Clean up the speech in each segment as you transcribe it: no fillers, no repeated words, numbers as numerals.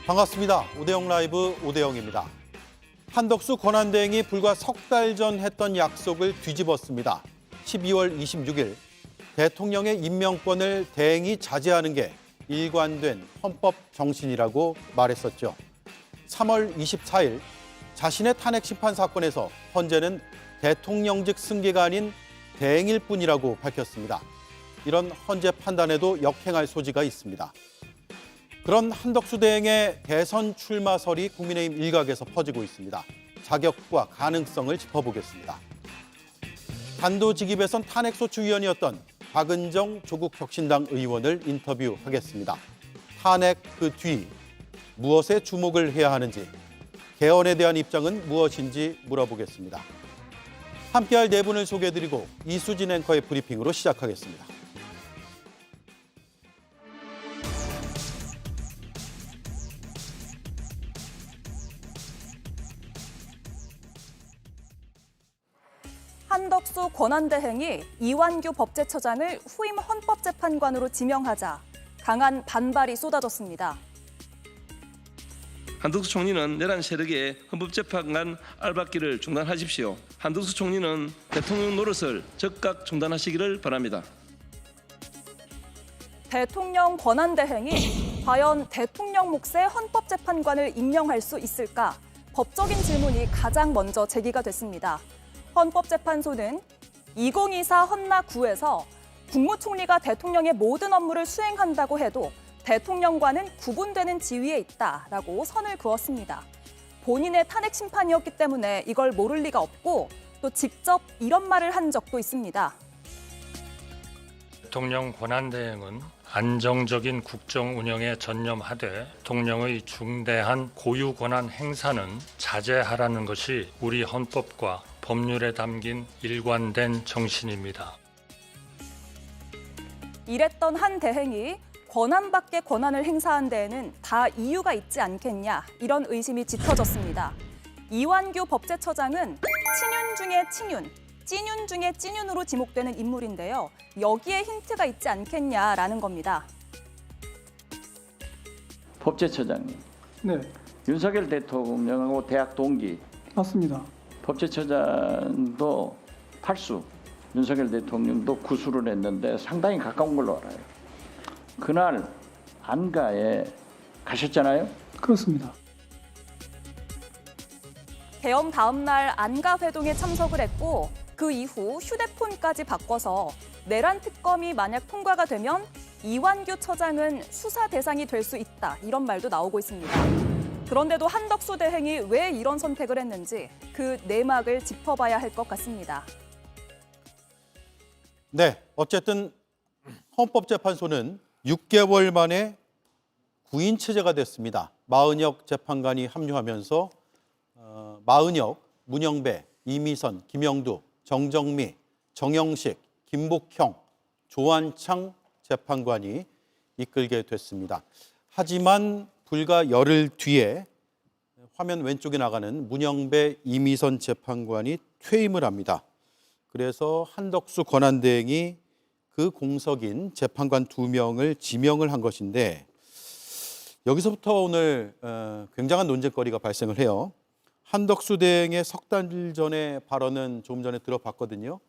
반갑습니다. 오대영 라이브 오대영입니다. 한덕수 권한대행이 불과 석 달 전 했던 약속을 뒤집었습니다. 12월 26일 대통령의 임명권을 대행이 자제하는 게 일관된 헌법 정신이라고 말했었죠. 3월 24일 자신의 탄핵 심판 사건에서 헌재는 대통령직 승계가 아닌 대행일 뿐이라고 밝혔습니다. 이런 헌재 판단에도 역행할 소지가 있습니다. 그런 한덕수 대행의 대선 출마설이 국민의힘 일각에서 퍼지고 있습니다. 자격과 가능성을 짚어보겠습니다. 단도직입에선 탄핵소추위원이었던 박은정 조국혁신당 의원을 인터뷰하겠습니다. 탄핵 그 뒤 무엇에 주목을 해야 하는지, 개헌에 대한 입장은 무엇인지 물어보겠습니다. 함께할 네 분을 소개해드리고 이수진 앵커의 브리핑으로 시작하겠습니다. 한덕수 권한대행이 이완규 법제처장을 후임 헌법재판관으로 지명하자 강한 반발이 쏟아졌습니다. 한덕수 총리는 내란 세력의 헌법재판관 알박기를 중단하십시오. 한덕수 총리는 대통령 노릇을 즉각 중단하시기를 바랍니다. 대통령 권한대행이 과연 대통령 몫의 헌법재판관을 임명할 수 있을까? 법적인 질문이 가장 먼저 제기가 됐습니다. 헌법재판소는 2024 헌나9에서 국무총리가 대통령의 모든 업무를 수행한다고 해도 대통령과는 구분되는 지위에 있다라고 선을 그었습니다. 본인의 탄핵 심판이었기 때문에 이걸 모를 리가 없고 또 직접 이런 말을 한 적도 있습니다. 대통령 권한대행은 안정적인 국정 운영에 전념하되 대통령의 중대한 고유 권한 행사는 자제하라는 것이 우리 헌법과 법률에 담긴 일관된 정신입니다. 이랬던 한 대행이 권한 밖의 권한을 행사한 데에는 다 이유가 있지 않겠냐, 이런 의심이 짙어졌습니다. 이완규 법제처장은 친윤 중에 친윤, 찐윤 중에 찐윤으로 지목되는 인물인데요. 여기에 힌트가 있지 않겠냐라는 겁니다. 법제처장님, 네, 윤석열 대통령하고 대학 동기, 맞습니다. 법제처장도 팔수, 윤석열 대통령도 구수를 했는데 상당히 가까운 걸로 알아요. 그날 안가에 가셨잖아요? 그렇습니다. 개엄 다음 날 안가 회동에 참석을 했고 그 이후 휴대폰까지 바꿔서 내란 특검이 만약 통과가 되면 이완규 처장은 수사 대상이 될 수 있다, 이런 말도 나오고 있습니다. 그런데도 한덕수 대행이 왜 이런 선택을 했는지 그 내막을 짚어봐야 할 것 같습니다. 네, 어쨌든 헌법재판소는 6개월 만에 구인 체제가 됐습니다. 마은혁 재판관이 합류하면서 마은혁, 문영배, 이미선, 김영두, 정정미, 정영식, 김복형, 조한창 재판관이 이끌게 됐습니다. 하지만 불과 열흘 뒤에 화면 왼쪽에 나가는 문영배, 이미선 재판관이 퇴임을 합니다. 그래서 한덕수 권한대행이 그 공석인 재판관 2명을 지명을 한 것인데, 여기서부터 오늘 굉장한 논쟁거리가 발생을 해요. 한덕수 대행의 석 달 전의 발언은 조금 전에 들어봤거든요.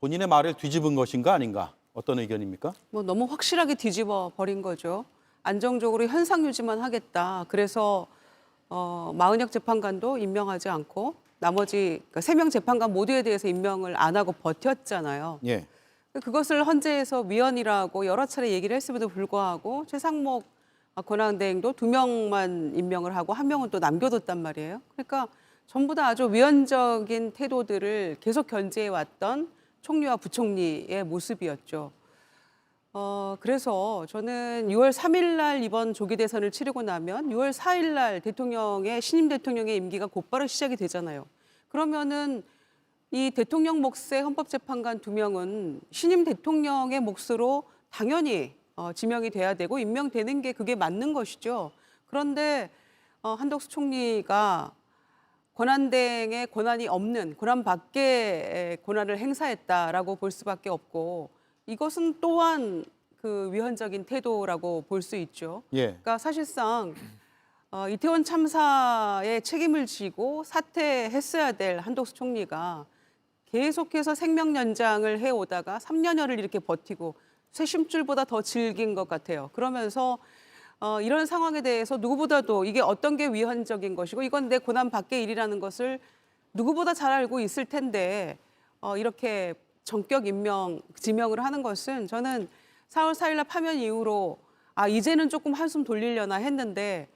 본인의 말을 뒤집은 것인가 아닌가? 어떤 의견입니까? 너무 확실하게 뒤집어 버린 거죠. 안정적으로 현상 유지만 하겠다. 그래서 마은혁 재판관도 임명하지 않고 나머지 3명 재판관 모두에 대해서 임명을 안 하고 버텼잖아요. 예. 그것을 헌재에서 위헌이라고 여러 차례 얘기를 했음에도 불구하고 최상목 권한대행도 2명만 임명을 하고 1명은 또 남겨뒀단 말이에요. 그러니까 전부 다 아주 위헌적인 태도들을 계속 견제해왔던 총리와 부총리의 모습이었죠. 그래서 저는 6월 3일 날 이번 조기 대선을 치르고 나면 6월 4일 날 신임 대통령의 임기가 곧바로 시작이 되잖아요. 그러면은 이 대통령 몫의 헌법재판관 2명은 신임 대통령의 몫으로 당연히 지명이 돼야 되고 임명되는 게 그게 맞는 것이죠. 그런데 한덕수 총리가 권한대행의 권한이 없는 권한 밖의 권한을 행사했다라고 볼 수밖에 없고, 이것은 또한 그 위헌적인 태도라고 볼 수 있죠. 예. 그러니까 사실상 이태원 참사에 책임을 지고 사퇴했어야 될 한덕수 총리가 계속해서 생명 연장을 해오다가 3년여를 이렇게 버티고 쇠심줄보다 더 질긴 것 같아요. 그러면서 이런 상황에 대해서 누구보다도 이게 어떤 게 위헌적인 것이고 이건 내 고난 밖의 일이라는 것을 누구보다 잘 알고 있을 텐데 이렇게 전격 지명을 하는 것은 저는 4월 4일 날 파면 이후로 이제는 조금 한숨 돌리려나 했는데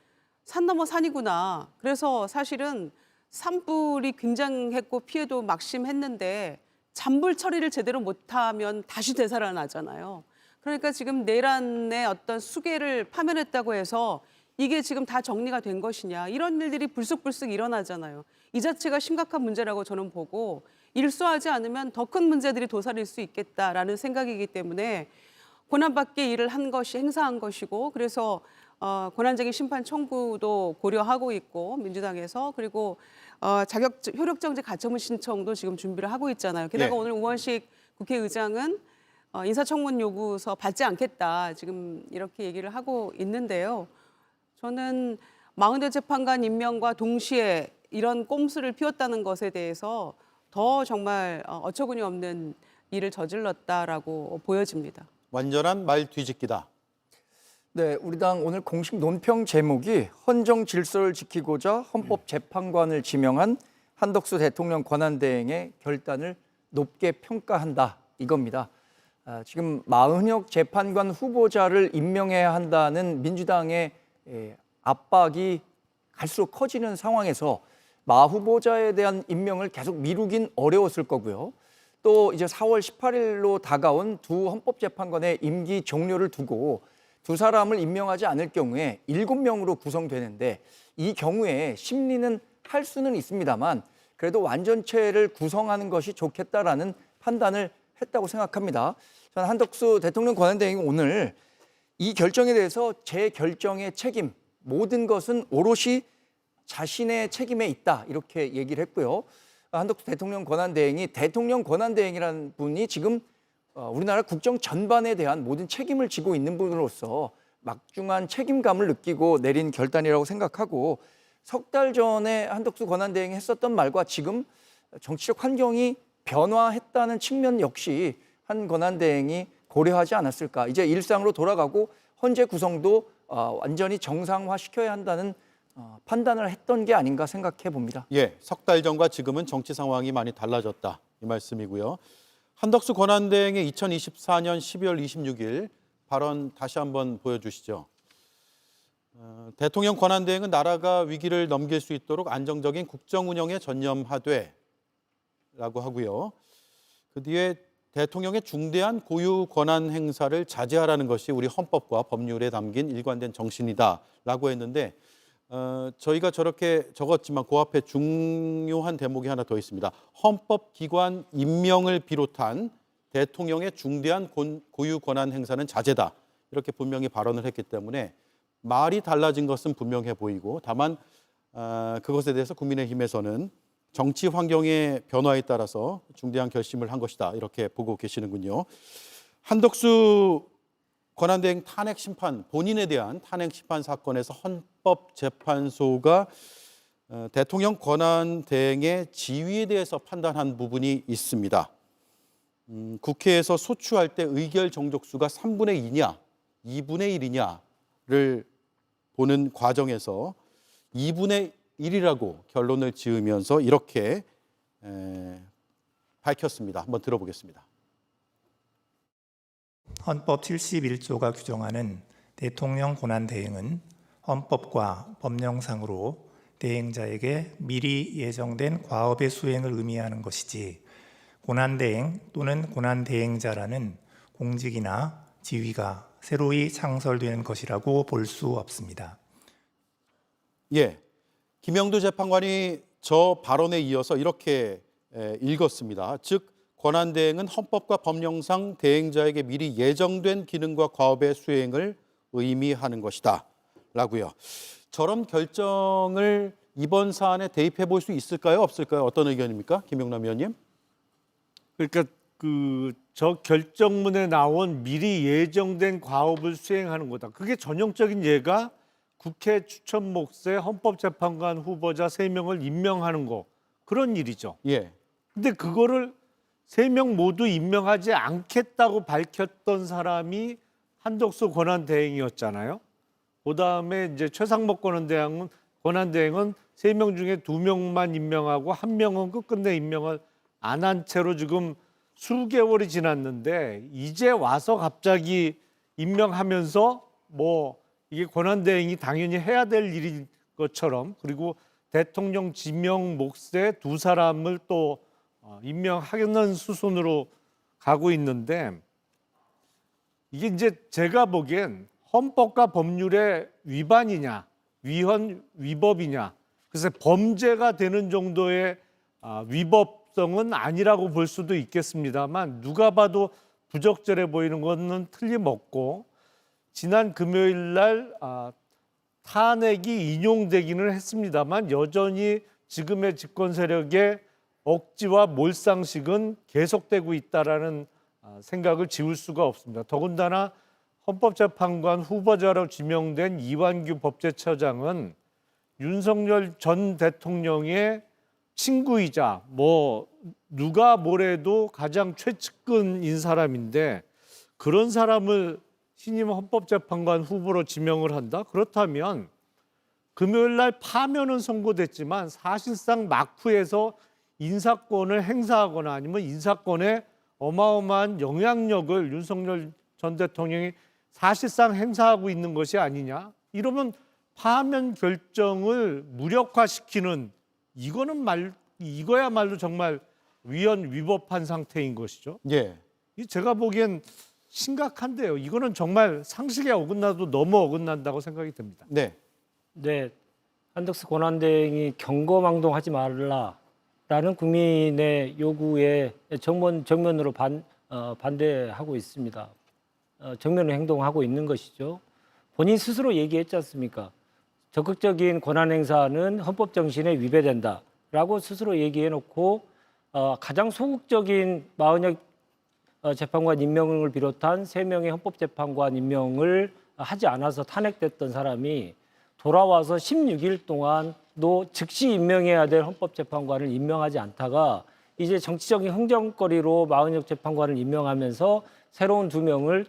산 넘어 산이구나. 그래서 사실은 산불이 굉장했고 피해도 막심했는데 잔불 처리를 제대로 못하면 다시 되살아나잖아요. 그러니까 지금 내란의 어떤 수계를 파면했다고 해서 이게 지금 다 정리가 된 것이냐. 이런 일들이 불쑥불쑥 일어나잖아요. 이 자체가 심각한 문제라고 저는 보고 일소하지 않으면 더 큰 문제들이 도사릴 수 있겠다라는 생각이기 때문에 고난밖의 일을 행사한 것이고 그래서 권한쟁의 심판 청구도 고려하고 있고 민주당에서 그리고 효력정지 가처분 신청도 지금 준비를 하고 있잖아요. 게다가 예. 오늘 우원식 국회의장은 인사청문 요구서 받지 않겠다 지금 이렇게 얘기를 하고 있는데요. 저는 40대 재판관 임명과 동시에 이런 꼼수를 피웠다는 것에 대해서 더 정말 어처구니 없는 일을 저질렀다라고 보여집니다. 완전한 말 뒤집기다. 네, 우리 당 오늘 공식 논평 제목이 헌정 질서를 지키고자 헌법재판관을 지명한 한덕수 대통령 권한대행의 결단을 높게 평가한다 이겁니다. 지금 마은혁 재판관 후보자를 임명해야 한다는 민주당의 압박이 갈수록 커지는 상황에서 마 후보자에 대한 임명을 계속 미루긴 어려웠을 거고요. 또 이제 4월 18일로 다가온 두 헌법재판관의 임기 종료를 두고 두 사람을 임명하지 않을 경우에 7명으로 구성되는데 이 경우에 심리는 할 수는 있습니다만 그래도 완전체를 구성하는 것이 좋겠다라는 판단을 했다고 생각합니다. 저는 한덕수 대통령 권한대행이 오늘 이 결정에 대해서 제 결정의 책임, 모든 것은 오롯이 자신의 책임에 있다 이렇게 얘기를 했고요. 한덕수 대통령 권한대행이 대통령 권한대행이라는 분이 지금 우리나라 국정 전반에 대한 모든 책임을 지고 있는 분으로서 막중한 책임감을 느끼고 내린 결단이라고 생각하고 석 달 전에 한덕수 권한대행이 했었던 말과 지금 정치적 환경이 변화했다는 측면 역시 한 권한대행이 고려하지 않았을까. 이제 일상으로 돌아가고 헌재 구성도 완전히 정상화시켜야 한다는 판단을 했던 게 아닌가 생각해 봅니다. 예, 석 달 전과 지금은 정치 상황이 많이 달라졌다 이 말씀이고요. 한덕수 권한대행의 2024년 12월 26일 발언 다시 한번 보여주시죠. 대통령 권한대행은 나라가 위기를 넘길 수 있도록 안정적인 국정 운영에 전념하되 라고 하고요. 그 뒤에 대통령의 중대한 고유 권한 행사를 자제하라는 것이 우리 헌법과 법률에 담긴 일관된 정신이다라고 했는데 저희가 저렇게 적었지만 그 앞에 중요한 대목이 하나 더 있습니다. 헌법기관 임명을 비롯한 대통령의 중대한 고유 권한 행사는 자제다. 이렇게 분명히 발언을 했기 때문에 말이 달라진 것은 분명해 보이고 다만 그것에 대해서 국민의힘에서는 정치 환경의 변화에 따라서 중대한 결심을 한 것이다. 이렇게 보고 계시는군요. 한덕수 권한대행 탄핵 심판, 본인에 대한 탄핵 심판 사건에서 헌법재판소가 대통령 권한대행의 지위에 대해서 판단한 부분이 있습니다. 국회에서 소추할 때 의결 정족수가 3분의 2냐, 2분의 1이냐를 보는 과정에서 2분의 1이라고 결론을 지으면서 이렇게 밝혔습니다. 한번 들어보겠습니다. 헌법 71조가 규정하는 대통령 권한대행은 헌법과 법령상으로 대행자에게 미리 예정된 과업의 수행을 의미하는 것이지 권한대행 또는 권한대행자라는 공직이나 지위가 새로이 창설되는 것이라고 볼 수 없습니다. 예, 김영두 재판관이 저 발언에 이어서 이렇게 읽었습니다. 즉 권한대행은 헌법과 법령상 대행자에게 미리 예정된 기능과 과업의 수행을 의미하는 것이다 라고요. 저런 결정을 이번 사안에 대입해 볼 수 있을까요? 없을까요? 어떤 의견입니까? 김용남 의원님. 그러니까 저 결정문에 나온 미리 예정된 과업을 수행하는 거다. 그게 전형적인 예가 국회 추천 몫의 헌법재판관 후보자 3명을 임명하는 거 그런 일이죠. 예. 근데 그거를 3명 모두 임명하지 않겠다고 밝혔던 사람이 한덕수 권한대행이었잖아요. 그다음에 이제 최상목 권한대행은 3명 중에 2명만 임명하고 1명은 끝끝내 임명을 안 한 채로 지금 수개월이 지났는데 이제 와서 갑자기 임명하면서 뭐 이게 권한대행이 당연히 해야 될 일인 것처럼, 그리고 대통령 지명 몫의 2사람을 또 임명하는 수순으로 가고 있는데, 이게 이제 제가 보기엔 헌법과 법률의 위반이냐 위법이냐, 그래서 범죄가 되는 정도의 위법성은 아니라고 볼 수도 있겠습니다만, 누가 봐도 부적절해 보이는 것은 틀림없고, 지난 금요일 날 탄핵이 인용되기는 했습니다만 여전히 지금의 집권 세력의 억지와 몰상식은 계속되고 있다라는 생각을 지울 수가 없습니다. 더군다나 헌법재판관 후보자로 지명된 이완규 법제처장은 윤석열 전 대통령의 친구이자 뭐 누가 뭐래도 가장 최측근인 사람인데, 그런 사람을 신임 헌법재판관 후보로 지명을 한다? 그렇다면 금요일 날 파면은 선고됐지만 사실상 막후에서 인사권을 행사하거나 아니면 인사권에 어마어마한 영향력을 윤석열 전 대통령이 사실상 행사하고 있는 것이 아니냐? 이러면 파면 결정을 무력화시키는, 이거야말로 정말 위헌위법한 상태인 것이죠. 예. 제가 보기엔 심각한데요. 이거는 정말 상식에 어긋나도 너무 어긋난다고 생각이 듭니다. 네. 네, 한덕수 권한대행이 경거망동하지 말라라는 국민의 요구에 정면으로 반대하고 있습니다. 정면으로 행동하고 있는 것이죠. 본인 스스로 얘기했지 않습니까? 적극적인 권한 행사는 헌법 정신에 위배된다라고 스스로 얘기해놓고 가장 소극적인 마은혁 재판관 임명을 비롯한 3명의 헌법재판관 임명을 하지 않아서 탄핵됐던 사람이 돌아와서 16일 동안도 즉시 임명해야 될 헌법재판관을 임명하지 않다가 이제 정치적인 흥정거리로 마은혁 재판관을 임명하면서 새로운 2명을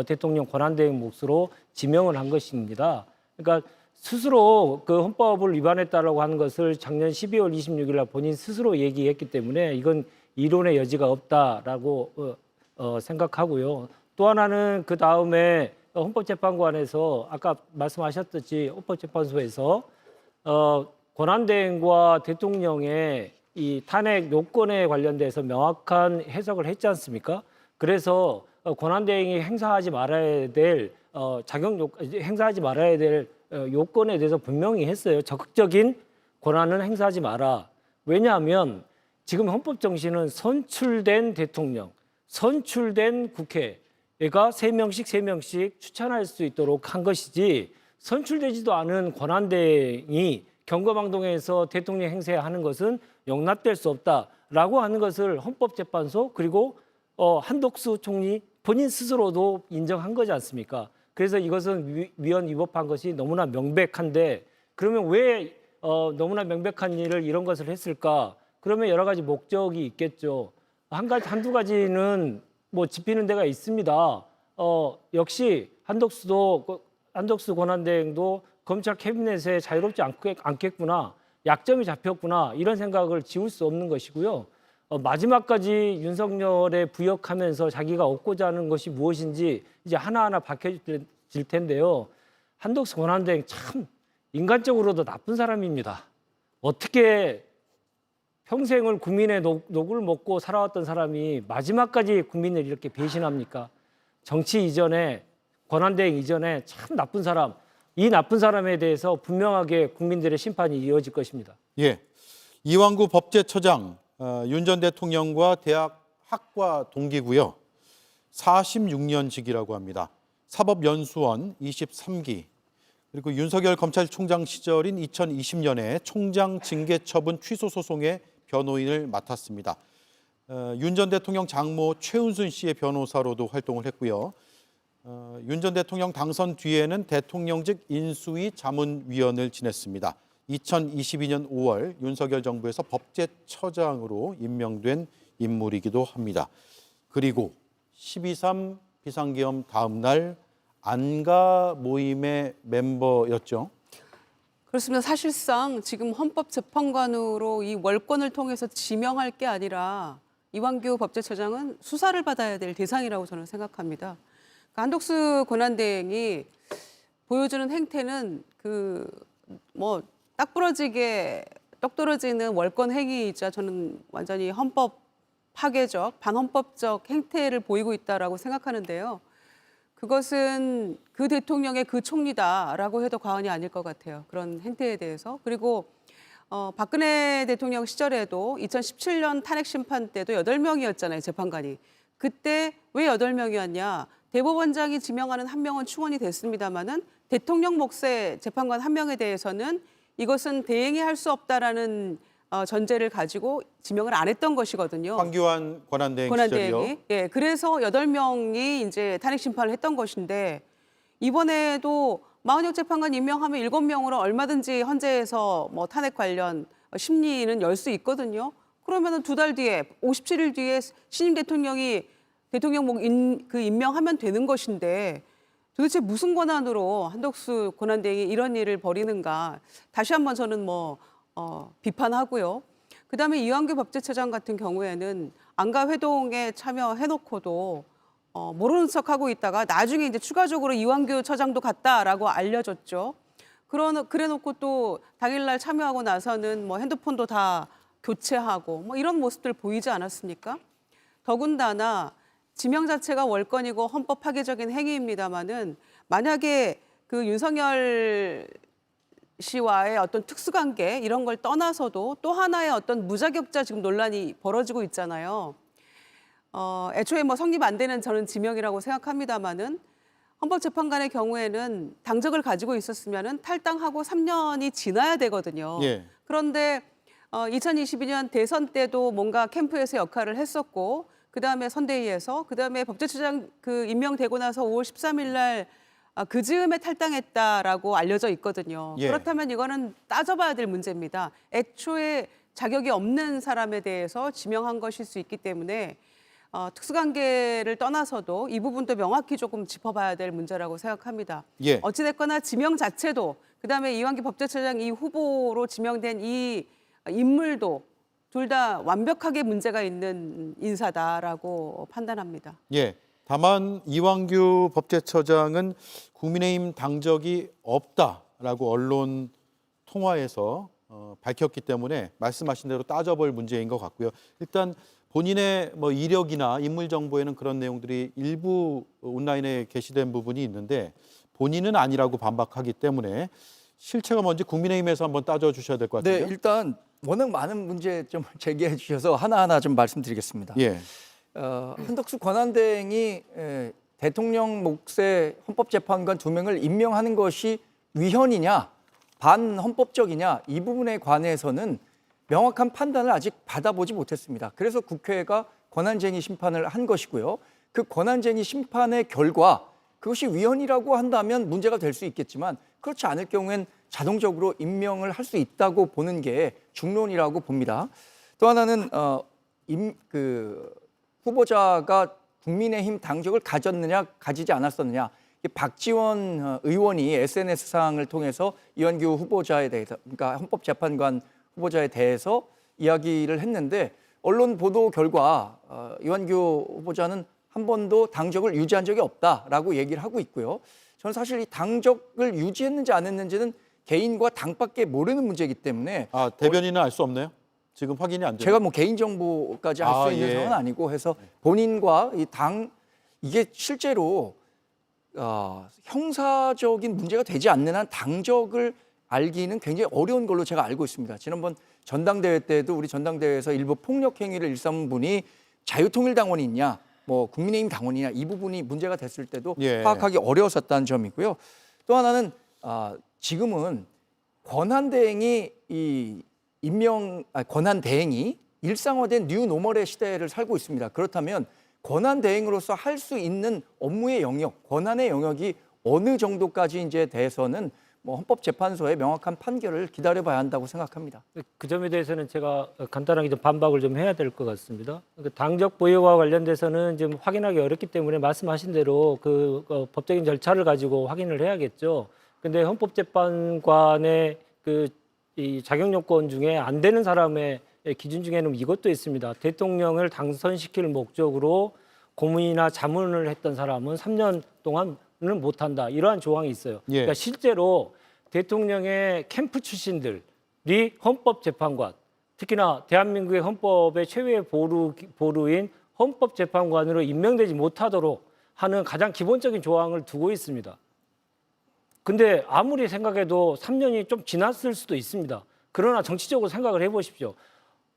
대통령 권한대행 몫으로 지명을 한 것입니다. 그러니까 스스로 그 헌법을 위반했다라고 하는 것을 작년 12월 26일 날 본인 스스로 얘기했기 때문에 이건 이론의 여지가 없다라고 생각하고요. 또 하나는 그 다음에 헌법재판관에서 아까 말씀하셨듯이 헌법재판소에서 권한대행과 대통령의 이 탄핵 요건에 관련돼서 명확한 해석을 했지 않습니까? 그래서 권한대행이 행사하지 말아야 될 행사하지 말아야 될 요건에 대해서 분명히 했어요. 적극적인 권한은 행사하지 마라. 왜냐하면 지금 헌법 정신은 선출된 대통령, 선출된 국회가 3명씩 추천할 수 있도록 한 것이지, 선출되지도 않은 권한대행이 경거망동해서 대통령 행세하는 것은 용납될 수 없다라고 하는 것을 헌법재판소 그리고 한덕수 총리 본인 스스로도 인정한 거지 않습니까? 그래서 이것은 위헌위법한 것이 너무나 명백한데, 그러면 왜 너무나 명백한 일을 이런 것을 했을까? 그러면 여러 가지 목적이 있겠죠. 한두 가지는 뭐 짚히는 데가 있습니다. 역시 한덕수 권한대행도 검찰 캐비넷에 자유롭지 않겠구나, 약점이 잡혔구나, 이런 생각을 지울 수 없는 것이고요. 마지막까지 윤석열에 부역하면서 자기가 얻고자 하는 것이 무엇인지 이제 하나하나 밝혀질 텐데요. 한덕수 권한대행 참 인간적으로도 나쁜 사람입니다. 어떻게 평생을 국민의 녹을 먹고 살아왔던 사람이 마지막까지 국민을 이렇게 배신합니까? 정치 이전에, 권한대행 이전에 참 나쁜 사람, 이 나쁜 사람에 대해서 분명하게 국민들의 심판이 이어질 것입니다. 예. 이완구 법제처장, 윤 전 대통령과 대학 학과 동기고요. 46년직이라고 합니다. 사법연수원 23기. 그리고 윤석열 검찰총장 시절인 2020년에 총장 징계처분 취소 소송의 변호인을 맡았습니다. 윤 전 대통령 장모 최은순 씨의 변호사로도 활동을 했고요. 윤 전 대통령 당선 뒤에는 대통령직 인수위 자문위원을 지냈습니다. 2022년 5월 윤석열 정부에서 법제처장으로 임명된 인물이기도 합니다. 그리고 12.3 비상계엄 다음 날 안가 모임의 멤버였죠. 그렇습니다. 사실상 지금 헌법재판관으로 이 월권을 통해서 지명할 게 아니라 이완규 법제처장은 수사를 받아야 될 대상이라고 저는 생각합니다. 그러니까 한덕수 권한대행이 보여주는 행태는 딱 부러지게 떡 떨어지는 월권 행위이자 저는 완전히 헌법 파괴적, 반헌법적 행태를 보이고 있다라고 생각하는데요. 그것은 그 대통령의 그 총리다라고 해도 과언이 아닐 것 같아요. 그런 행태에 대해서. 그리고 박근혜 대통령 시절에도 2017년 탄핵 심판 때도 8명이었잖아요, 재판관이. 그때 왜 8명이었냐? 대법원장이 지명하는 한 명은 충원이 됐습니다마는 대통령 몫의 재판관 한 명에 대해서는 이것은 대행이 할 수 없다라는 전제를 가지고 지명을 안 했던 것이거든요. 황교안 권한대행 시절이요. 예, 그래서 8명이 이제 탄핵 심판을 했던 것인데 이번에도 마은혁 재판관 임명하면 7명으로 얼마든지 헌재에서 뭐 탄핵 관련 심리는 열 수 있거든요. 그러면은 2달 뒤에 57일 뒤에 신임 대통령이 대통령 임명하면 되는 것인데 도대체 무슨 권한으로 한덕수 권한대행이 이런 일을 벌이는가 다시 한번 저는 비판하고요. 그다음에 이완규 법제처장 같은 경우에는 안가 회동에 참여해놓고도 모르는 척하고 있다가 나중에 이제 추가적으로 이완규 처장도 갔다라고 알려졌죠. 그래놓고 또 당일날 참여하고 나서는 핸드폰도 다 교체하고 이런 모습들 보이지 않았습니까? 더군다나 지명 자체가 월권이고 헌법 파괴적인 행위입니다마는 만약에 그 윤석열 씨와의 어떤 특수관계 이런 걸 떠나서도 또 하나의 어떤 무자격자 지금 논란이 벌어지고 있잖아요. 애초에 성립 안 되는 저는 지명이라고 생각합니다마는 헌법재판관의 경우에는 당적을 가지고 있었으면은 탈당하고 3년이 지나야 되거든요. 예. 그런데 2022년 대선 때도 뭔가 캠프에서 역할을 했었고 그다음에 선대위에서 그다음에 법제처장 임명되고 나서 5월 13일 날 그 즈음에 탈당했다라고 알려져 있거든요. 예. 그렇다면 이거는 따져봐야 될 문제입니다. 애초에 자격이 없는 사람에 대해서 지명한 것일 수 있기 때문에 특수관계를 떠나서도 이 부분도 명확히 조금 짚어봐야 될 문제라고 생각합니다. 예. 어찌됐거나 지명 자체도 그다음에 이완규 법제처장 이 후보로 지명된 이 인물도 둘 다 완벽하게 문제가 있는 인사다라고 판단합니다. 예. 다만 이완규 법제처장은 국민의힘 당적이 없다라고 언론 통화에서 밝혔기 때문에 말씀하신 대로 따져볼 문제인 것 같고요. 일단 본인의 이력이나 인물 정보에는 그런 내용들이 일부 온라인에 게시된 부분이 있는데 본인은 아니라고 반박하기 때문에 실체가 뭔지 국민의힘에서 한번 따져주셔야 될 것 같아요. 네, 일단 워낙 많은 문제점을 제기해 주셔서 하나하나 좀 말씀드리겠습니다. 예. 한덕수 권한대행이 대통령 몫의 헌법재판관 2명을 임명하는 것이 위헌이냐 반헌법적이냐 이 부분에 관해서는 명확한 판단을 아직 받아보지 못했습니다. 그래서 국회가 권한쟁의 심판을 한 것이고요. 그 권한쟁의 심판의 결과 그것이 위헌이라고 한다면 문제가 될 수 있겠지만 그렇지 않을 경우엔 자동적으로 임명을 할 수 있다고 보는 게 중론이라고 봅니다. 또 하나는 후보자가 국민의힘 당적을 가졌느냐 가지지 않았었느냐. 박지원 의원이 SNS상을 통해서 이완규 후보자에 대해서 그러니까 헌법재판관 후보자에 대해서 이야기를 했는데 언론 보도 결과 이완규 후보자는 한 번도 당적을 유지한 적이 없다라고 얘기를 하고 있고요. 저는 사실 이 당적을 유지했는지 안 했는지는 개인과 당밖에 모르는 문제이기 때문에 대변인은 알 수 없나요? 지금 확인이 안 돼요. 제가 개인정보까지 알 수 있는 상황은 아니고 해서 본인과 이 당 이게 실제로 형사적인 문제가 되지 않는 한 당적을 알기는 굉장히 어려운 걸로 제가 알고 있습니다. 지난번 전당대회 때도 우리 전당대회에서 일부 폭력 행위를 일삼은 분이 자유통일당원이 있냐, 국민의힘 당원이냐 이 부분이 문제가 됐을 때도 파악하기 어려웠었다는 점이고요. 또 하나는 지금은 권한대행이 권한대행이 일상화된 뉴노멀의 시대를 살고 있습니다. 그렇다면 권한 대행으로서 할 수 있는 업무의 영역, 권한의 영역이 어느 정도까지 이제 대해서는 뭐 헌법재판소의 명확한 판결을 기다려봐야 한다고 생각합니다. 그 점에 대해서는 제가 간단하게 좀 반박을 좀 해야 될 것 같습니다. 당적 보유와 관련돼서는 지금 확인하기 어렵기 때문에 말씀하신 대로 그 법적인 절차를 가지고 확인을 해야겠죠. 근데 헌법재판관의 이 자격 요건 중에 안 되는 사람의 기준 중에는 이것도 있습니다. 대통령을 당선시킬 목적으로 고문이나 자문을 했던 사람은 3년 동안은 못한다. 이러한 조항이 있어요. 예. 그러니까 실제로 대통령의 캠프 출신들이 헌법재판관, 특히나 대한민국의 헌법의 최고의 보루인 헌법재판관으로 임명되지 못하도록 하는 가장 기본적인 조항을 두고 있습니다. 근데 아무리 생각해도 3년이 좀 지났을 수도 있습니다. 그러나 정치적으로 생각을 해보십시오.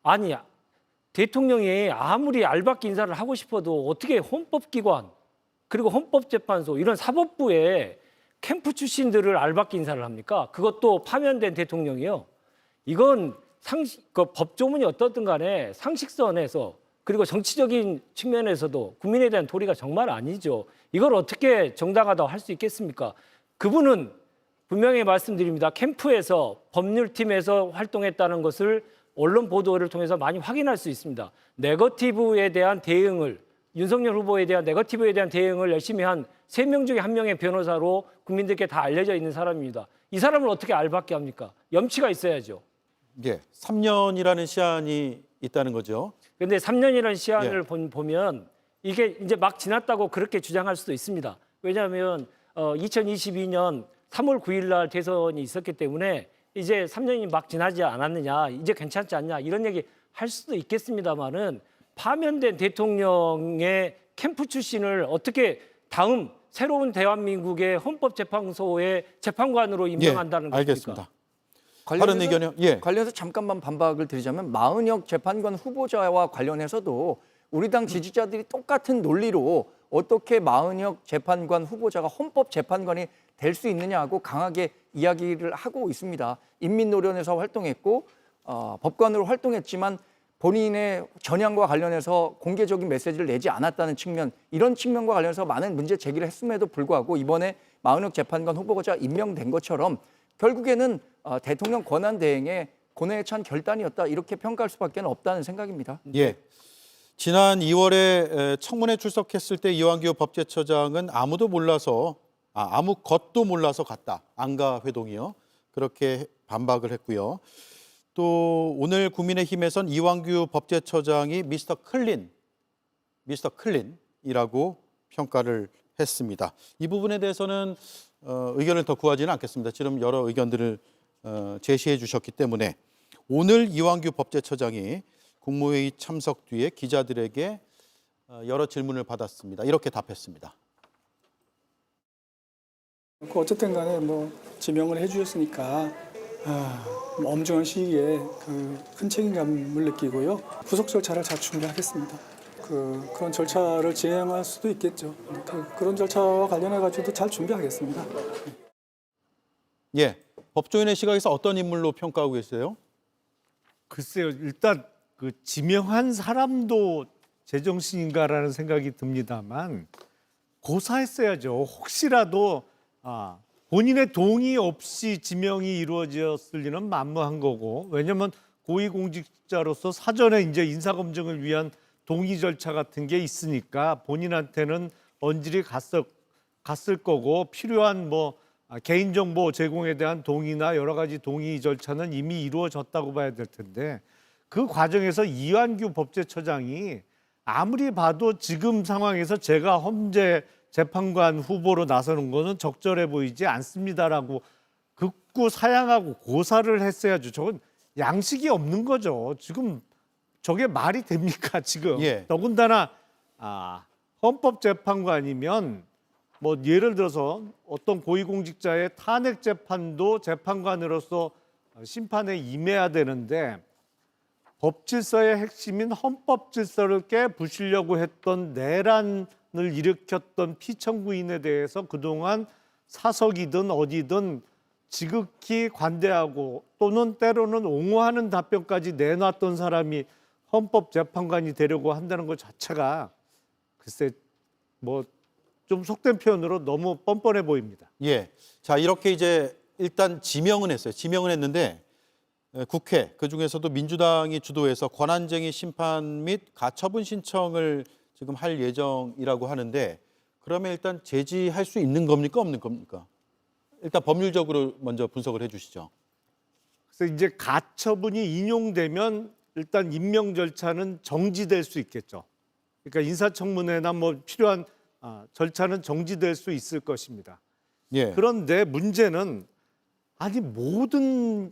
아니, 대통령이 아무리 알박기 인사를 하고 싶어도 어떻게 헌법기관 그리고 헌법재판소 이런 사법부에 캠프 출신들을 알박기 인사를 합니까? 그것도 파면된 대통령이요. 이건 법조문이 어떻든 간에 상식선에서 그리고 정치적인 측면에서도 국민에 대한 도리가 정말 아니죠. 이걸 어떻게 정당하다고 할 수 있겠습니까? 그분은 분명히 말씀드립니다. 캠프에서 법률팀에서 활동했다는 것을 언론 보도를 통해서 많이 확인할 수 있습니다. 네거티브에 대한 대응을 윤석열 후보에 대한 네거티브에 대한 대응을 열심히 한 3명 중에 1명의 변호사로 국민들께 다 알려져 있는 사람입니다. 이 사람을 어떻게 알박게 합니까? 염치가 있어야죠. 예, 3년이라는 시한이 있다는 거죠. 그런데 3년이라는 시한을 보면 이게 이제 막 지났다고 그렇게 주장할 수도 있습니다. 왜냐하면 2022년 3월 9일 날 대선이 있었기 때문에 이제 3년이 막 지나지 않았느냐, 이제 괜찮지 않냐 이런 얘기 할 수도 있겠습니다만은 파면된 대통령의 캠프 출신을 어떻게 다음 새로운 대한민국의 헌법재판소의 재판관으로 임명한다는 것입니까? 알겠습니다. 다른 의견이요? 예. 관련해서 잠깐만 반박을 드리자면 마은혁 재판관 후보자와 관련해서도 우리 당 지지자들이 똑같은 논리로 어떻게 마은혁 재판관 후보자가 헌법재판관이 될 수 있느냐고 강하게 이야기를 하고 있습니다. 인민노련에서 활동했고 법관으로 활동했지만 본인의 전향과 관련해서 공개적인 메시지를 내지 않았다는 측면, 이런 측면과 관련해서 많은 문제 제기를 했음에도 불구하고 이번에 마은혁 재판관 후보자 임명된 것처럼 결국에는 대통령 권한 대행의 고뇌에 찬 결단이었다, 이렇게 평가할 수밖에 없다는 생각입니다. 예. 지난 2월에 청문회 출석했을 때 이완규 법제처장은 아무것도 몰라서 갔다. 안가 회동이요. 그렇게 반박을 했고요. 또 오늘 국민의힘에선 이완규 법제처장이 미스터 클린이라고 평가를 했습니다. 이 부분에 대해서는 의견을 더 구하지는 않겠습니다. 지금 여러 의견들을 제시해 주셨기 때문에 오늘 이완규 법제처장이 국무회의 참석 뒤에 기자들에게 여러 질문을 받았습니다. 이렇게 답했습니다. 어쨌든 간에 지명을 해주셨으니까 엄중한 시기에 큰 책임감을 느끼고요. 구속 절차를 잘 준비하겠습니다. 그런 절차를 진행할 수도 있겠죠. 그런 절차와 관련해 가지고도 잘 준비하겠습니다. 예, 법조인의 시각에서 어떤 인물로 평가하고 계세요? 글쎄요, 일단 지명한 사람도 제정신인가라는 생각이 듭니다만 고사했어야죠. 혹시라도 본인의 동의 없이 지명이 이루어졌을 리는 만무한 거고, 왜냐하면 고위공직자로서 사전에 이제 인사검증을 위한 동의 절차 같은 게 있으니까 본인한테는 언질이 갔을 거고, 필요한 개인정보 제공에 대한 동의나 여러 가지 동의 절차는 이미 이루어졌다고 봐야 될 텐데, 그 과정에서 이완규 법제처장이 아무리 봐도 지금 상황에서 제가 헌재 재판관 후보로 나서는 거는 적절해 보이지 않습니다라고 극구 사양하고 고사를 했어야죠. 저건 양식이 없는 거죠. 지금 저게 말이 됩니까 지금? 예. 더군다나 헌법재판관이면 예를 들어서 어떤 고위공직자의 탄핵 재판도 재판관으로서 심판에 임해야 되는데, 법질서의 핵심인 헌법 질서를 깨부시려고 했던 내란을 일으켰던 피청구인에 대해서 그동안 사석이든 어디든 지극히 관대하고 또는 때로는 옹호하는 답변까지 내놨던 사람이 헌법재판관이 되려고 한다는 것 자체가 글쎄 뭐 좀 속된 표현으로 너무 뻔뻔해 보입니다. 예. 자, 이렇게 이제 일단 지명은 했어요. 지명은 했는데 국회 그중에서도 민주당이 주도해서 권한쟁의 심판 및 가처분 신청을 지금 할 예정이라고 하는데 그러면 일단 제지할 수 있는 겁니까 없는 겁니까? 일단 법률적으로 먼저 분석을 해 주시죠. 그래서 이제 가처분이 인용되면 일단 임명 절차는 정지될 수 있겠죠. 그러니까 인사청문회나 뭐 필요한 절차는 정지될 수 있을 것입니다. 예. 그런데 문제는 아니 모든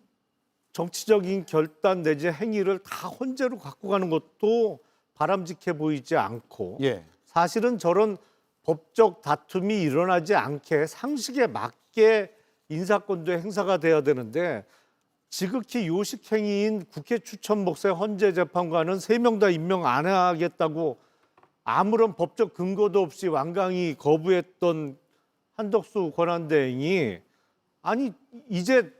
정치적인 결단 내지 행위를 다 헌재로 갖고 가는 것도 바람직해 보이지 않고 예. 사실은 저런 법적 다툼이 일어나지 않게 상식에 맞게 인사권도 행사가 돼야 되는데 지극히 요식행위인 국회 추천 목세 헌재 재판관은 3명 다 임명 안 하겠다고 아무런 법적 근거도 없이 완강히 거부했던 한덕수 권한대행이 아니 이제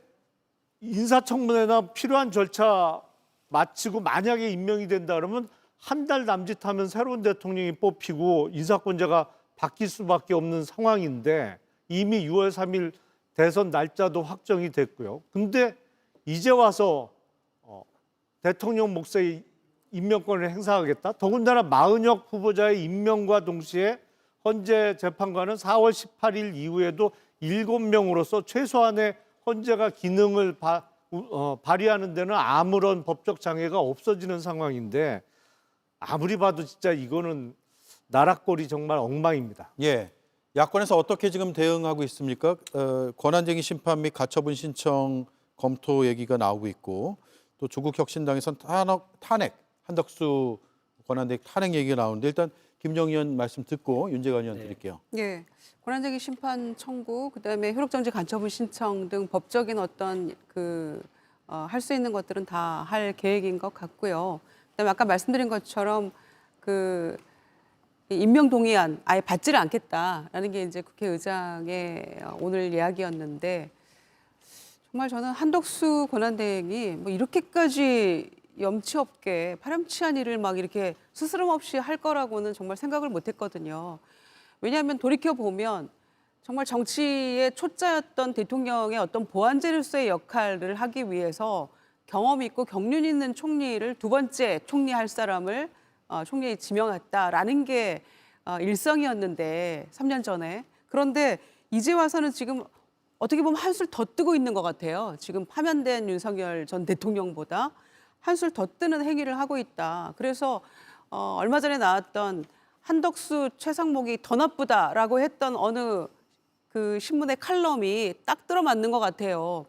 인사청문회나 필요한 절차 마치고 만약에 임명이 된다 그러면 한 달 남짓하면 새로운 대통령이 뽑히고 인사권자가 바뀔 수밖에 없는 상황인데 이미 6월 3일 대선 날짜도 확정이 됐고요. 근데 이제 와서 대통령 몫의 임명권을 행사하겠다. 더군다나 마은혁 후보자의 임명과 동시에 헌재 재판관은 4월 18일 이후에도 7명으로서 최소한의 헌재가 기능을 발휘하는 데는 아무런 법적 장애가 없어지는 상황인데 아무리 봐도 진짜 이거는 나락골이 정말 엉망입니다. 예. 야권에서 어떻게 지금 대응하고 있습니까? 권한쟁의 심판 및 가처분 신청 검토 얘기가 나오고 있고 또 조국혁신당에선 탄핵 한덕수 권한대행 탄핵 얘기가 나오는데 일단 김정희 의원 말씀 듣고 윤재관 의원 드릴게요. 예, 권한쟁의 심판 청구, 그다음에 효력정지 간처분 신청 등 법적인 어떤 할 수 있는 것들은 다 할 계획인 것 같고요. 그다음에 아까 말씀드린 것처럼 임명 동의안 아예 받지를 않겠다라는 게 이제 국회의장의 오늘 이야기였는데 정말 저는 한덕수 권한대행이 뭐 이렇게까지 염치 없게 파렴치한 일을 막 이렇게 스스럼 없이 할 거라고는 정말 생각을 못했거든요. 왜냐하면 돌이켜 보면 정말 정치의 초짜였던 대통령의 어떤 보완제로서의 역할을 하기 위해서 경험 있고 경륜 있는 총리를 두 번째 총리할 사람을 총리에 지명했다라는 게 일성이었는데 3년 전에. 그런데 이제 와서는 지금 어떻게 보면 한술 더 뜨고 있는 것 같아요. 지금 파면된 윤석열 전 대통령보다 한술 더 뜨는 행위를 하고 있다. 그래서 얼마 전에 나왔던 한덕수 최상목이 더 나쁘다라고 했던 어느 그 신문의 칼럼이 딱 들어맞는 것 같아요.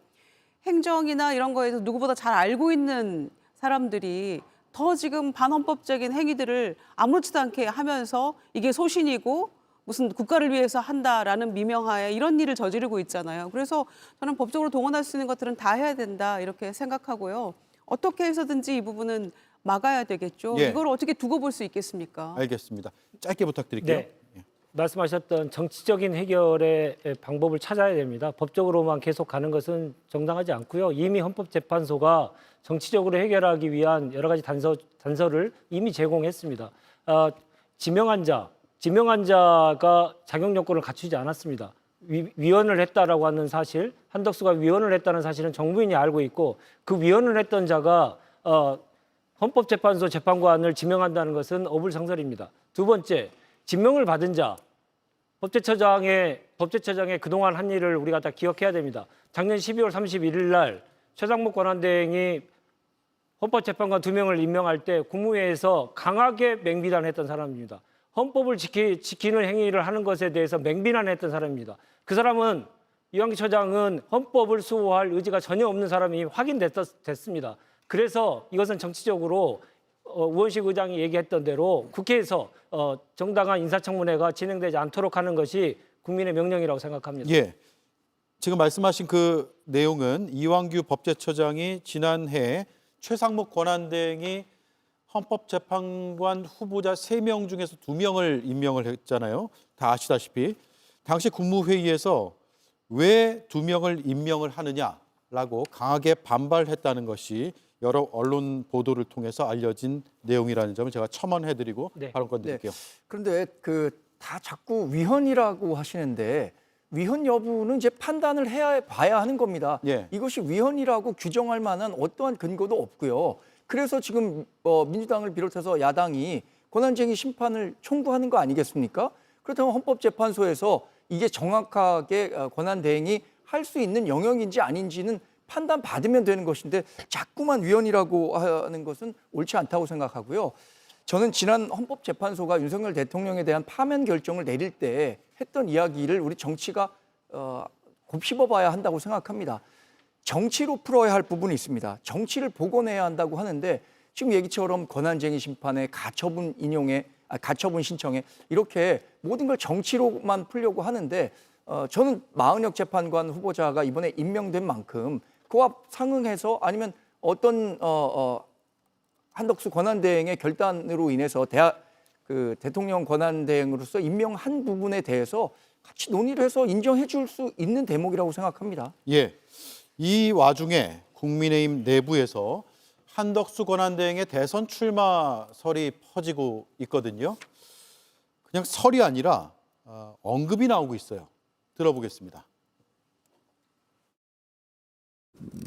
행정이나 이런 거에서 누구보다 잘 알고 있는 사람들이 더 지금 반헌법적인 행위들을 아무렇지도 않게 하면서 이게 소신이고 무슨 국가를 위해서 한다라는 미명하에 이런 일을 저지르고 있잖아요. 그래서 저는 법적으로 동원할 수 있는 것들은 다 해야 된다 이렇게 생각하고요. 어떻게 해서든지 이 부분은 막아야 되겠죠. 예. 이걸 어떻게 두고 볼 수 있겠습니까? 알겠습니다. 짧게 부탁드릴게요. 네. 말씀하셨던 정치적인 해결의 방법을 찾아야 됩니다. 법적으로만 계속 가는 것은 정당하지 않고요. 이미 헌법재판소가 정치적으로 해결하기 위한 여러 가지 단서를 이미 제공했습니다. 지명한 자가 자격 요건을 갖추지 않았습니다. 위헌을 했다라고 하는 사실, 한덕수가 위헌을 했다는 사실은 정부인이 알고 있고 그 위헌을 했던 자가 헌법재판소 재판관을 지명한다는 것은 어불성설입니다. 두 번째, 지명을 받은 자, 법제처장의 그동안 한 일을 우리가 다 기억해야 됩니다. 작년 12월 31일 날 최상목 권한대행이 헌법재판관 2명을 임명할 때 국무회에서 강하게 맹비난했던 사람입니다. 헌법을 지키는 행위를 하는 것에 대해서 맹비난했던 사람입니다. 그 사람은 이완기 처장은 헌법을 수호할 의지가 전혀 없는 사람이 확인됐습니다. 그래서 이것은 정치적으로 우원식 의장이 얘기했던 대로 국회에서 정당한 인사청문회가 진행되지 않도록 하는 것이 국민의 명령이라고 생각합니다. 예. 지금 말씀하신 그 내용은 이완규 법제처장이 지난해 최상목 권한대행이 헌법재판관 후보자 3명 중에서 2명을 임명을 했잖아요. 다 아시다시피 당시 국무회의에서 왜 2명을 임명을 하느냐라고 강하게 반발했다는 것이 여러 언론 보도를 통해서 알려진 내용이라는 점을 제가 첨언해드리고 네. 발언권 드릴게요. 그런데 그 다 자꾸 위헌이라고 하시는데 위헌 여부는 이제 판단을 봐야 하는 겁니다. 예. 이것이 위헌이라고 규정할 만한 어떠한 근거도 없고요. 그래서 지금 민주당을 비롯해서 야당이 권한쟁의 심판을 청구하는 거 아니겠습니까? 그렇다면 헌법재판소에서 이게 정확하게 권한대행이 할 수 있는 영역인지 아닌지는 판단받으면 되는 것인데 자꾸만 위헌이라고 하는 것은 옳지 않다고 생각하고요. 저는 지난 헌법재판소가 윤석열 대통령에 대한 파면 결정을 내릴 때 했던 이야기를 우리 정치가 곱씹어봐야 한다고 생각합니다. 정치로 풀어야 할 부분이 있습니다. 정치를 복원해야 한다고 하는데 지금 얘기처럼 권한쟁의 심판에 가처분 가처분 신청에 이렇게 모든 걸 정치로만 풀려고 하는데 저는 마은혁 재판관 후보자가 이번에 임명된 만큼 그와 상응해서 아니면 어떤 한덕수 권한대행의 결단으로 인해서 대통령 권한대행으로서 임명한 부분에 대해서 같이 논의를 해서 인정해 줄 수 있는 대목이라고 생각합니다. 예, 이 와중에 국민의힘 내부에서 한덕수 권한대행의 대선 출마설이 퍼지고 있거든요. 그냥 설이 아니라 언급이 나오고 있어요. 들어보겠습니다.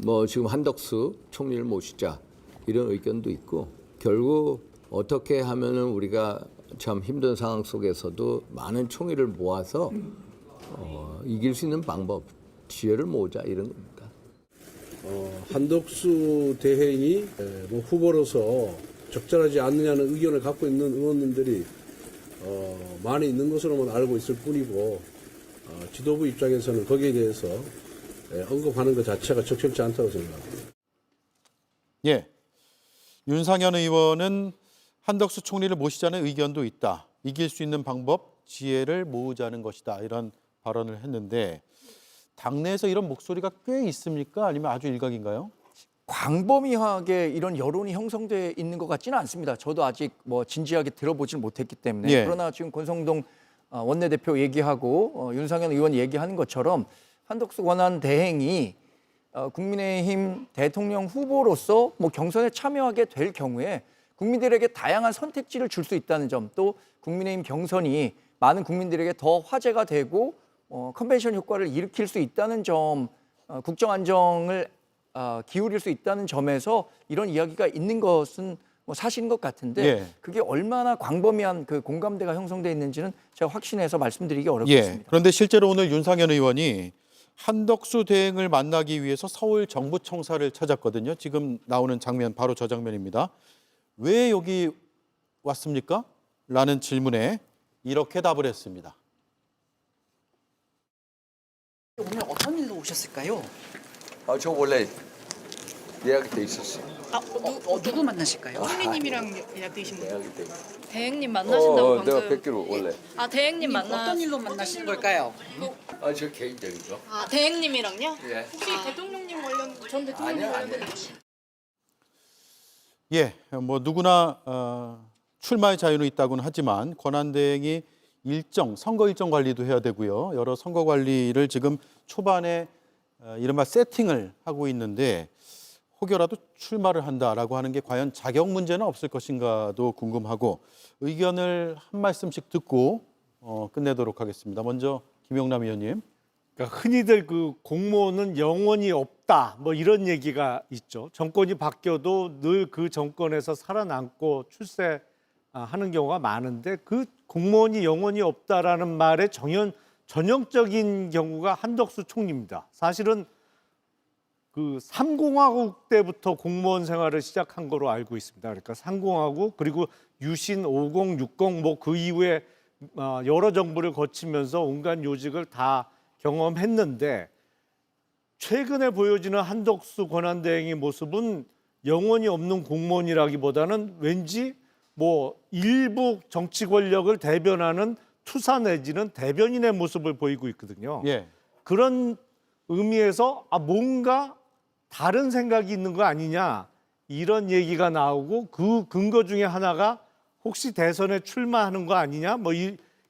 뭐 지금 한덕수 총리를 모시자 이런 의견도 있고 결국 어떻게 하면은 우리가 참 힘든 상황 속에서도 많은 총의를 모아서 이길 수 있는 방법, 지혜를 모으자 이런 겁니다. 한덕수 대행이 뭐 후보로서 적절하지 않느냐는 의견을 갖고 있는 의원님들이 많이 있는 것으로만 알고 있을 뿐이고 지도부 입장에서는 거기에 대해서 언급하는 것 자체가 적절치 않다고 생각합니다. 예, 윤상현 의원은 한덕수 총리를 모시자는 의견도 있다. 이길 수 있는 방법, 지혜를 모으자는 것이다. 이런 발언을 했는데 당내에서 이런 목소리가 꽤 있습니까? 아니면 아주 일각인가요? 광범위하게 이런 여론이 형성돼 있는 것 같지는 않습니다. 저도 아직 뭐 진지하게 들어보질 못했기 때문에. 예. 그러나 지금 권성동 원내대표 얘기하고 윤상현 의원 얘기하는 것처럼 한덕수 권한대행이 국민의힘 대통령 후보로서 뭐 경선에 참여하게 될 경우에 국민들에게 다양한 선택지를 줄 수 있다는 점, 또 국민의힘 경선이 많은 국민들에게 더 화제가 되고 컨벤션 효과를 일으킬 수 있다는 점, 국정 안정을 기울일 수 있다는 점에서 이런 이야기가 있는 것은 뭐 사실인 것 같은데 예. 그게 얼마나 광범위한 그 공감대가 형성돼 있는지는 제가 확신해서 말씀드리기 어렵습니다. 예. 그런데 실제로 오늘 윤상현 의원이 한덕수 대행을 만나기 위해서 서울 정부청사를 찾았거든요. 지금 나오는 장면 바로 저 장면입니다. 왜 여기 왔습니까? 라는 질문에 이렇게 답을 했습니다. 오늘 어떤 일로 오셨을까요? 저 원래 예약이 돼 있었어요. 누구 만나실까요? 총리님이랑 예약되신 거예요? 예약이 돼 있어요. 대행님 만나신다고 방금. 내가 뵙기로 원래. 대행님 만나. 어떤 일로 만나신 걸까요? 저 개인적이죠. 대행님이랑요? 예. 혹시 대통령님 전 대통령님 관련된 예, 뭐 누구나 출마의 자유는 있다고는 하지만 권한대행이 선거 일정 관리도 해야 되고요. 여러 선거 관리를 지금 초반에 이른바 세팅을 하고 있는데 혹여라도 출마를 한다라고 하는 게 과연 자격 문제는 없을 것인가도 궁금하고 의견을 한 말씀씩 듣고 끝내도록 하겠습니다. 먼저 김용남 의원님. 그러니까 흔히들 그 공무원은 영원히 없다 뭐 이런 얘기가 있죠. 정권이 바뀌어도 늘 그 정권에서 살아남고 출세하는 경우가 많은데 그 공무원이 영원히 없다라는 말의 전형적인 경우가 한덕수 총리입니다. 사실은 그 3공화국 때부터 공무원 생활을 시작한 거로 알고 있습니다. 그러니까 3공화국 그리고 유신 50, 60 뭐 그 이후에 여러 정부를 거치면서 온갖 요직을 다 경험했는데 최근에 보여지는 한덕수 권한대행의 모습은 영원히 없는 공무원이라기보다는 왠지 뭐 일부 정치 권력을 대변하는 투사 내지는 대변인의 모습을 보이고 있거든요. 예. 그런 의미에서 뭔가 다른 생각이 있는 거 아니냐 이런 얘기가 나오고 그 근거 중에 하나가 혹시 대선에 출마하는 거 아니냐 뭐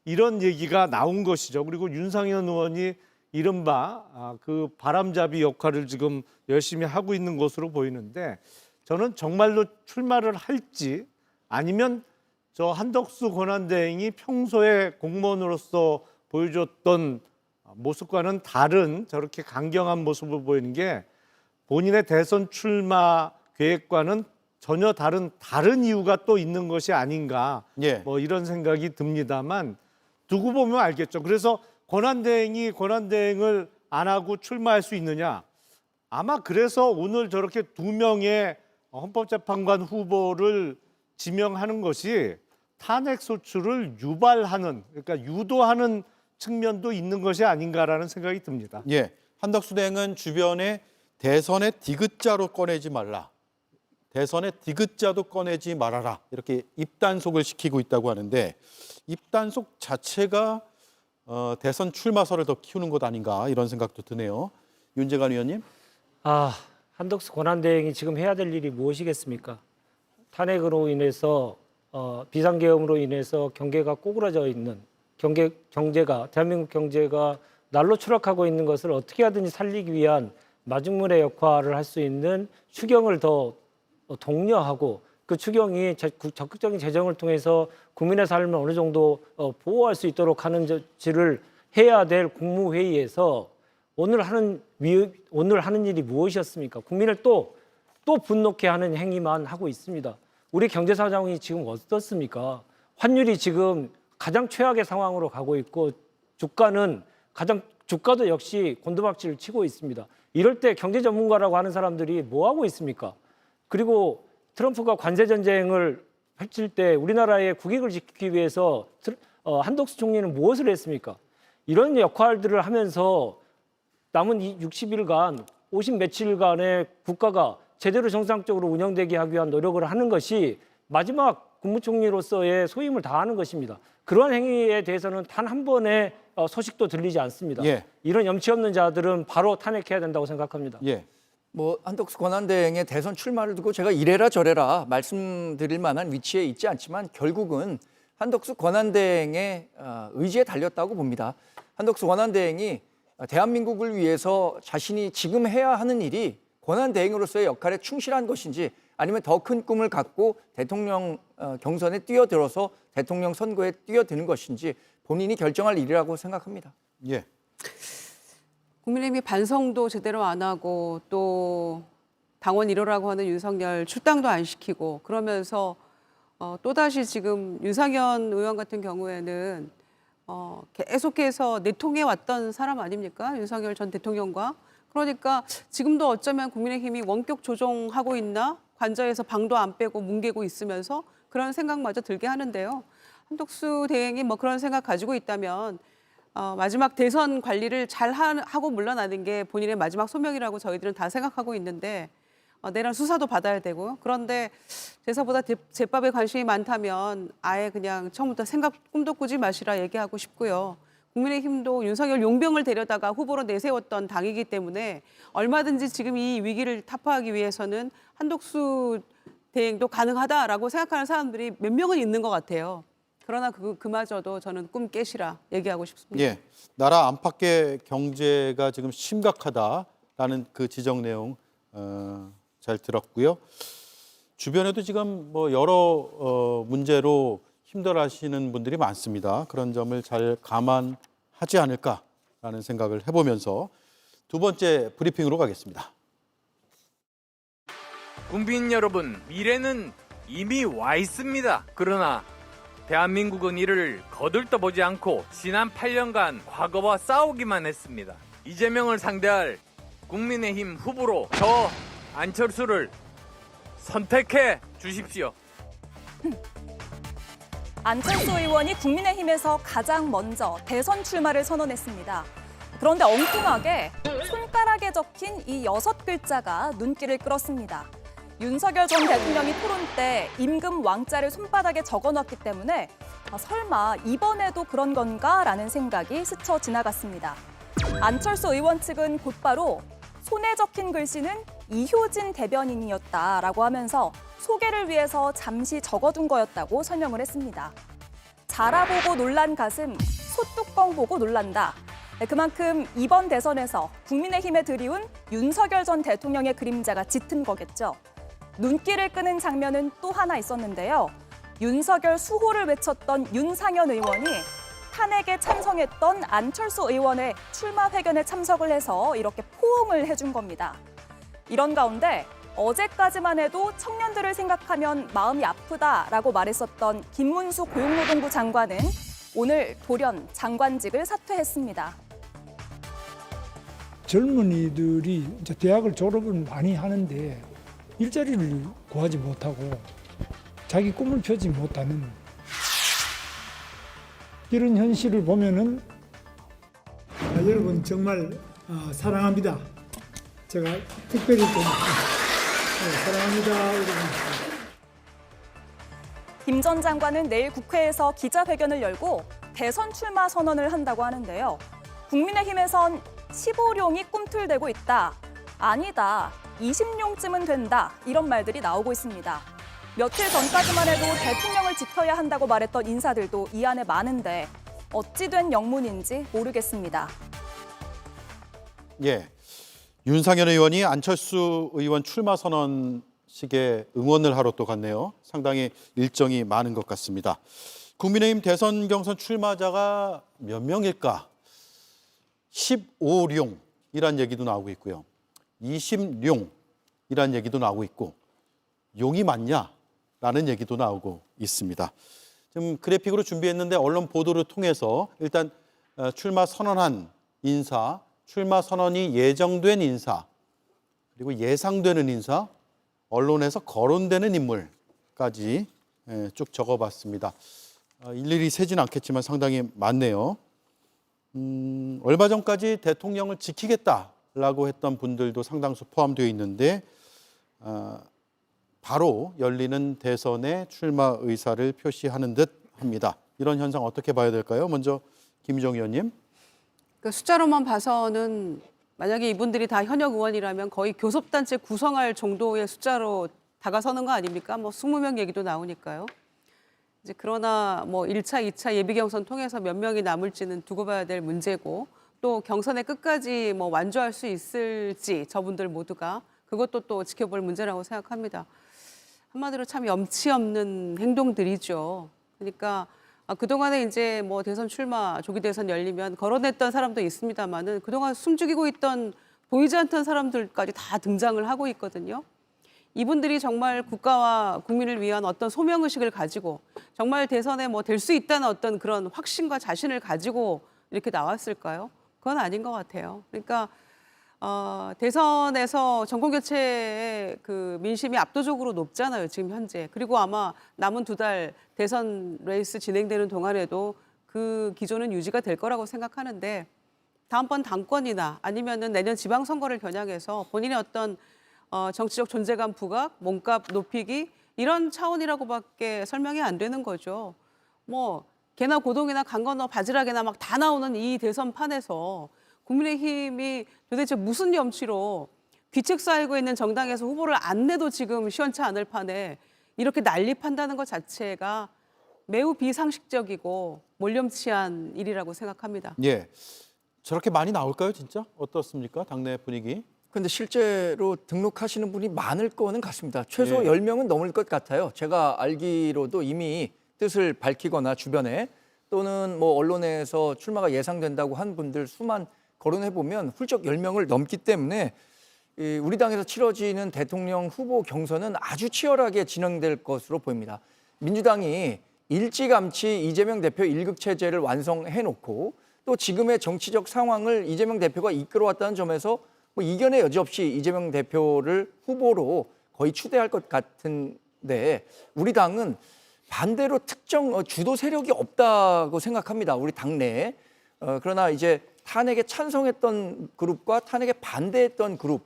이런 얘기가 나온 것이죠. 그리고 윤상현 의원이 이른바 그 바람잡이 역할을 지금 열심히 하고 있는 것으로 보이는데 저는 정말로 출마를 할지 아니면 저 한덕수 권한대행이 평소에 공무원으로서 보여줬던 모습과는 다른 저렇게 강경한 모습을 보이는 게 본인의 대선 출마 계획과는 전혀 다른 이유가 또 있는 것이 아닌가 예. 뭐 이런 생각이 듭니다만 두고 보면 알겠죠. 그래서 권한대행이 권한대행을 안 하고 출마할 수 있느냐? 아마 그래서 오늘 저렇게 2명의 헌법재판관 후보를 지명하는 것이 탄핵 소추를 유발하는, 그러니까 유도하는 측면도 있는 것이 아닌가라는 생각이 듭니다. 예, 한덕수 대행은 주변에 대선의 디귿자로 꺼내지 말라. 대선의 디귿자도 꺼내지 말아라. 이렇게 입단속을 시키고 있다고 하는데 입단속 자체가 대선 출마설을 더 키우는 것 아닌가 이런 생각도 드네요. 윤재관 의원님. 한덕수 권한대행이 지금 해야 될 일이 무엇이겠습니까? 탄핵으로 인해서 비상계엄으로 인해서 경계가 꼬그라져 있는 경제가 대한민국 경제가 날로 추락하고 있는 것을 어떻게 하든지 살리기 위한 마중물의 역할을 할 수 있는 추경을 더 독려하고 그 추경이 적극적인 재정을 통해서 국민의 삶을 어느 정도 보호할 수 있도록 하는지를 해야 될 국무회의에서 오늘 하는 일이 무엇이었습니까? 국민을 또 분노케 하는 행위만 하고 있습니다. 우리 경제 사정이 지금 어떻습니까? 환율이 지금 가장 최악의 상황으로 가고 있고 주가도 역시 곤두박질을 치고 있습니다. 이럴 때 경제 전문가라고 하는 사람들이 뭐 하고 있습니까? 그리고 트럼프가 관세 전쟁을 펼칠 때 우리나라의 국익을 지키기 위해서 한덕수 총리는 무엇을 했습니까? 이런 역할들을 하면서 남은 60일간 50 며칠간의 국가가 제대로 정상적으로 운영되게 하기 위한 노력을 하는 것이 마지막 국무총리로서의 소임을 다하는 것입니다. 그러한 행위에 대해서는 단 한 번의 소식도 들리지 않습니다. 예. 이런 염치 없는 자들은 바로 탄핵해야 된다고 생각합니다. 예. 뭐 한덕수 권한대행의 대선 출마를 두고 제가 이래라 저래라 말씀드릴 만한 위치에 있지 않지만 결국은 한덕수 권한대행의 의지에 달렸다고 봅니다. 한덕수 권한대행이 대한민국을 위해서 자신이 지금 해야 하는 일이 권한대행으로서의 역할에 충실한 것인지 아니면 더 큰 꿈을 갖고 대통령 경선에 뛰어들어서 대통령 선거에 뛰어드는 것인지 본인이 결정할 일이라고 생각합니다. 예. 국민의힘이 반성도 제대로 안 하고 또 당원 1호라고 하는 윤석열 출당도 안 시키고 그러면서 또다시 지금 윤상현 의원 같은 경우에는 계속해서 내통해 왔던 사람 아닙니까? 윤석열 전 대통령과. 그러니까 지금도 어쩌면 국민의힘이 원격 조종하고 있나? 관저에서 방도 안 빼고 뭉개고 있으면서 그런 생각마저 들게 하는데요. 한덕수 대행이 뭐 그런 생각 가지고 있다면 마지막 대선 관리를 잘 하고 물러나는 게 본인의 마지막 소명이라고 저희들은 다 생각하고 있는데 내란 수사도 받아야 되고 그런데 제사보다 제밥에 관심이 많다면 아예 그냥 처음부터 꿈도 꾸지 마시라 얘기하고 싶고요. 국민의힘도 윤석열 용병을 데려다가 후보로 내세웠던 당이기 때문에 얼마든지 지금 이 위기를 타파하기 위해서는 한덕수 대행도 가능하다라고 생각하는 사람들이 몇 명은 있는 것 같아요. 그러나 그마저도 저는 꿈 깨시라 얘기하고 싶습니다. 예, 나라 안팎의 경제가 지금 심각하다라는 그 지적 내용 잘 들었고요. 주변에도 지금 뭐 여러 문제로 힘들어하시는 분들이 많습니다. 그런 점을 잘 감안하지 않을까라는 생각을 해보면서 두 번째 브리핑으로 가겠습니다. 국민 여러분, 미래는 이미 와 있습니다. 그러나 대한민국은 이를 거들떠보지 않고 지난 8년간 과거와 싸우기만 했습니다. 이재명을 상대할 국민의힘 후보로 저 안철수를 선택해 주십시오. 안철수 의원이 국민의힘에서 가장 먼저 대선 출마를 선언했습니다. 그런데 엉뚱하게 손가락에 적힌 이 6글자가 눈길을 끌었습니다. 윤석열 전 대통령이 토론 때 임금 왕자를 손바닥에 적어놨기 때문에 설마 이번에도 그런 건가라는 생각이 스쳐 지나갔습니다. 안철수 의원 측은 곧바로 손에 적힌 글씨는 이효진 대변인이었다라고 하면서 소개를 위해서 잠시 적어둔 거였다고 설명을 했습니다. 자라보고 놀란 가슴, 소뚜껑 보고 놀란다. 그만큼 이번 대선에서 국민의힘에 들이운 윤석열 전 대통령의 그림자가 짙은 거겠죠. 눈길을 끄는 장면은 또 하나 있었는데요. 윤석열 수호를 외쳤던 윤상현 의원이 탄핵에 찬성했던 안철수 의원의 출마 회견에 참석을 해서 이렇게 포옹을 해준 겁니다. 이런 가운데 어제까지만 해도 청년들을 생각하면 마음이 아프다라고 말했었던 김문수 고용노동부 장관은 오늘 돌연 장관직을 사퇴했습니다. 젊은이들이 이제 대학을 졸업을 많이 하는데 일자리를 구하지 못하고 자기 꿈을 펴지 못하는 이런 현실을 보면은 여러분 정말 사랑합니다. 제가 특별히 좀 사랑합니다. 김 전 장관은 내일 국회에서 기자회견을 열고 대선 출마 선언을 한다고 하는데요. 국민의힘에선 15룡이 꿈틀대고 있다. 아니다. 20룡쯤은 된다. 이런 말들이 나오고 있습니다. 며칠 전까지만 해도 대통령을 지켜야 한다고 말했던 인사들도 이 안에 많은데 어찌 된 영문인지 모르겠습니다. 예, 윤상현 의원이 안철수 의원 출마 선언식에 응원을 하러 또 갔네요. 상당히 일정이 많은 것 같습니다. 국민의힘 대선 경선 출마자가 몇 명일까? 15룡이란 얘기도 나오고 있고요. 20룡이란 얘기도 나오고 있고 용이 맞냐? 라는 얘기도 나오고 있습니다. 지금 그래픽으로 준비했는데 언론 보도를 통해서 일단 출마 선언한 인사, 출마 선언이 예정된 인사, 그리고 예상되는 인사, 언론에서 거론되는 인물까지 쭉 적어봤습니다. 일일이 세진 않겠지만 상당히 많네요. 얼마 전까지 대통령을 지키겠다라고 했던 분들도 상당수 포함되어 있는데 바로 열리는 대선에 출마 의사를 표시하는 듯 합니다. 이런 현상 어떻게 봐야 될까요? 먼저 김희정 의원님. 그 숫자로만 봐서는 만약에 이분들이 다 현역 의원이라면 거의 교섭단체 구성할 정도의 숫자로 다가서는 거 아닙니까? 뭐 20명 얘기도 나오니까요. 이제 그러나 뭐 1차, 2차 예비 경선 통해서 몇 명이 남을지는 두고 봐야 될 문제고 또 경선에 끝까지 뭐 완주할 수 있을지 저분들 모두가 그것도 또 지켜볼 문제라고 생각합니다. 한마디로 참 염치 없는 행동들이죠. 그러니까 그동안에 이제 뭐 대선 출마, 조기 대선 열리면 거론했던 사람도 있습니다만은 그동안 숨죽이고 있던 보이지 않던 사람들까지 다 등장을 하고 있거든요. 이분들이 정말 국가와 국민을 위한 어떤 소명의식을 가지고 정말 대선에 뭐 될 수 있다는 어떤 그런 확신과 자신을 가지고 이렇게 나왔을까요? 그건 아닌 것 같아요. 그러니까 대선에서 정권 교체의 그 민심이 압도적으로 높잖아요, 지금 현재. 그리고 아마 남은 2달 대선 레이스 진행되는 동안에도 그 기조는 유지가 될 거라고 생각하는데 다음번 당권이나 아니면은 내년 지방선거를 겨냥해서 본인의 어떤 정치적 존재감 부각, 몸값 높이기 이런 차원이라고밖에 설명이 안 되는 거죠. 뭐 개나 고동이나 강건어 바지락이나 막 다 나오는 이 대선판에서 국민의힘이 도대체 무슨 염치로 귀책 쌓이고 있는 정당에서 후보를 안 내도 지금 시원치 않을 판에 이렇게 난립한다는 것 자체가 매우 비상식적이고 몰염치한 일이라고 생각합니다. 예, 저렇게 많이 나올까요, 진짜? 어떻습니까, 당내 분위기? 근데 실제로 등록하시는 분이 많을 거는 같습니다. 최소 예. 10명은 넘을 것 같아요. 제가 알기로도 이미 뜻을 밝히거나 주변에 또는 뭐 언론에서 출마가 예상된다고 한 분들 수만 거론해 보면 훌쩍 10명을 넘기 때문에 우리 당에서 치러지는 대통령 후보 경선은 아주 치열하게 진행될 것으로 보입니다. 민주당이 일찌감치 이재명 대표 1급 체제를 완성해 놓고 또 지금의 정치적 상황을 이재명 대표가 이끌어왔다는 점에서 뭐 이견의 여지 없이 이재명 대표를 후보로 거의 추대할 것 같은데 우리 당은 반대로 특정 주도 세력이 없다고 생각합니다. 우리 당내에. 그러나 이제 탄핵에 찬성했던 그룹과 탄핵에 반대했던 그룹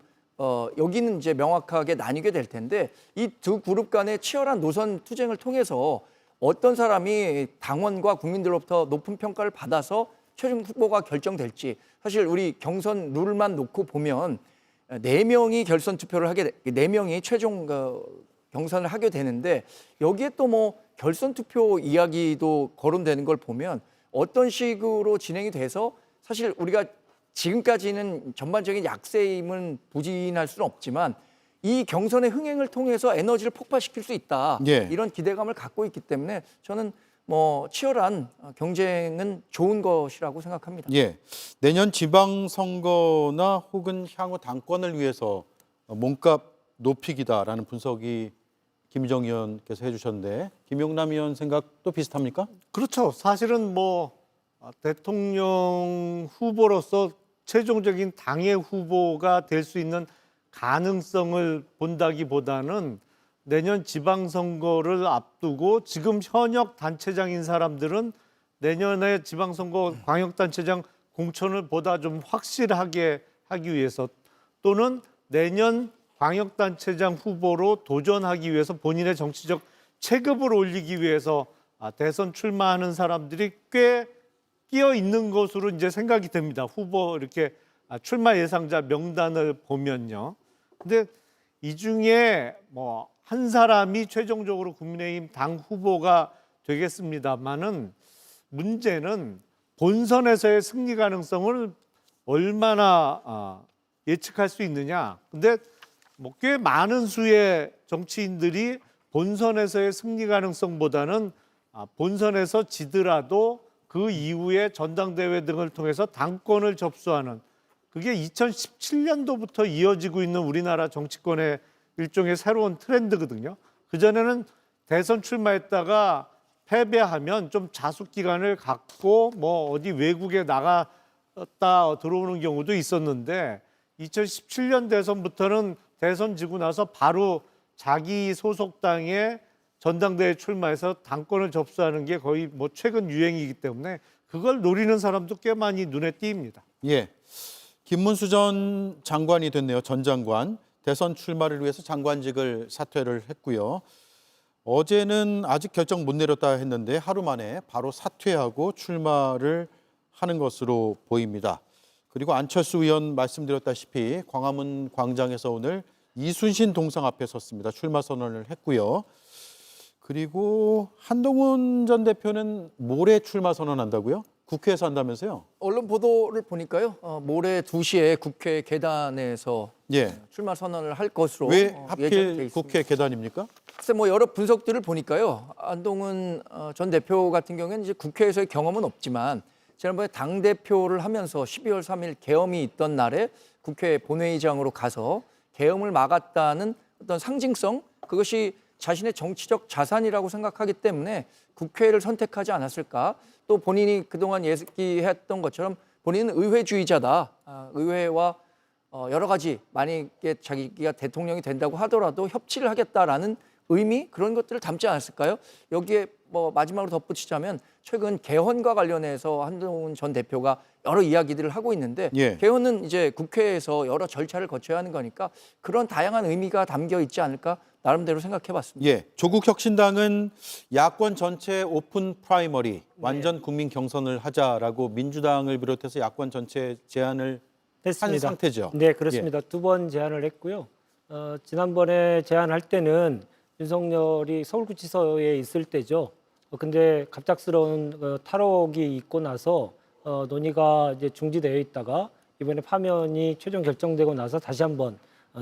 여기는 이제 명확하게 나뉘게 될 텐데 이 두 그룹 간의 치열한 노선 투쟁을 통해서 어떤 사람이 당원과 국민들로부터 높은 평가를 받아서 최종 후보가 결정될지 사실 우리 경선 룰만 놓고 보면 4명이 결선 투표를 하게 4명이 최종 경선을 하게 되는데 여기에 또 뭐 결선 투표 이야기도 거론되는 걸 보면 어떤 식으로 진행이 돼서 사실 우리가 지금까지는 전반적인 약세임은 부진할 수는 없지만 이 경선의 흥행을 통해서 에너지를 폭발시킬 수 있다. 예. 이런 기대감을 갖고 있기 때문에 저는 뭐 치열한 경쟁은 좋은 것이라고 생각합니다. 예, 내년 지방선거나 혹은 향후 당권을 위해서 몸값 높이기다라는 분석이 김희정 의원께서 해주셨는데 김용남 의원 생각도 비슷합니까? 그렇죠. 사실은 뭐 대통령 후보로서 최종적인 당의 후보가 될 수 있는 가능성을 본다기보다는 내년 지방선거를 앞두고 지금 현역 단체장인 사람들은 내년에 지방선거 광역단체장 공천을 보다 좀 확실하게 하기 위해서 또는 내년 광역단체장 후보로 도전하기 위해서 본인의 정치적 체급을 올리기 위해서 대선 출마하는 사람들이 꽤 끼어 있는 것으로 이제 생각이 됩니다. 후보 이렇게 출마 예상자 명단을 보면요. 근데 이 중에 뭐 한 사람이 최종적으로 국민의힘 당 후보가 되겠습니다만은 문제는 본선에서의 승리 가능성을 얼마나 예측할 수 있느냐. 근데 뭐 꽤 많은 수의 정치인들이 본선에서의 승리 가능성보다는 본선에서 지더라도 그 이후에 전당대회 등을 통해서 당권을 접수하는 그게 2017년도부터 이어지고 있는 우리나라 정치권의 일종의 새로운 트렌드거든요. 그전에는 대선 출마했다가 패배하면 좀 자숙 기간을 갖고 뭐 어디 외국에 나갔다 들어오는 경우도 있었는데 2017년 대선부터는 대선 지고 나서 바로 자기 소속당의 전당대회 출마해서 당권을 접수하는 게 거의 뭐 최근 유행이기 때문에 그걸 노리는 사람도 꽤 많이 눈에 띕니다. 예, 김문수 전 장관이 됐네요. 전 장관. 대선 출마를 위해서 장관직을 사퇴를 했고요. 어제는 아직 결정 못 내렸다 했는데 하루 만에 바로 사퇴하고 출마를 하는 것으로 보입니다. 그리고 안철수 의원 말씀드렸다시피 광화문 광장에서 오늘 이순신 동상 앞에 섰습니다. 출마 선언을 했고요. 그리고 한동훈 전 대표는 모레 출마 선언한다고요? 국회에서 한다면서요? 언론 보도를 보니까요. 모레 2시에 국회 계단에서 예. 출마 선언을 할 것으로 왜 예정돼 하필 있습니다. 국회 계단입니까? 글쎄 뭐 여러 분석들을 보니까요. 한동훈 전 대표 같은 경우에는 이제 국회에서의 경험은 없지만 지난번에 당 대표를 하면서 12월 3일 계엄이 있던 날에 국회 본회의장으로 가서 계엄을 막았다는 어떤 상징성 그것이 자신의 정치적 자산이라고 생각하기 때문에 국회를 선택하지 않았을까? 또 본인이 그동안 얘기했던 것처럼 본인은 의회주의자다. 의회와 여러 가지 만약에 자기가 대통령이 된다고 하더라도 협치를 하겠다라는 의미 그런 것들을 담지 않았을까요? 여기에 뭐 마지막으로 덧붙이자면 최근 개헌과 관련해서 한동훈 전 대표가 여러 이야기들을 하고 있는데 예. 개헌은 이제 국회에서 여러 절차를 거쳐야 하는 거니까 그런 다양한 의미가 담겨 있지 않을까 나름대로 생각해봤습니다. 예, 조국혁신당은 야권 전체 오픈 프라이머리 완전 국민 경선을 하자라고 민주당을 비롯해서 야권 전체 제안을 한 상태죠. 네, 그렇습니다. 두 번 제안을 했고요. 지난번에 제안할 때는 윤석열이 서울구치소에 있을 때죠. 근데 갑작스러운 탈옥이 있고 나서 논의가 이제 중지되어 있다가 이번에 파면이 최종 결정되고 나서 다시 한번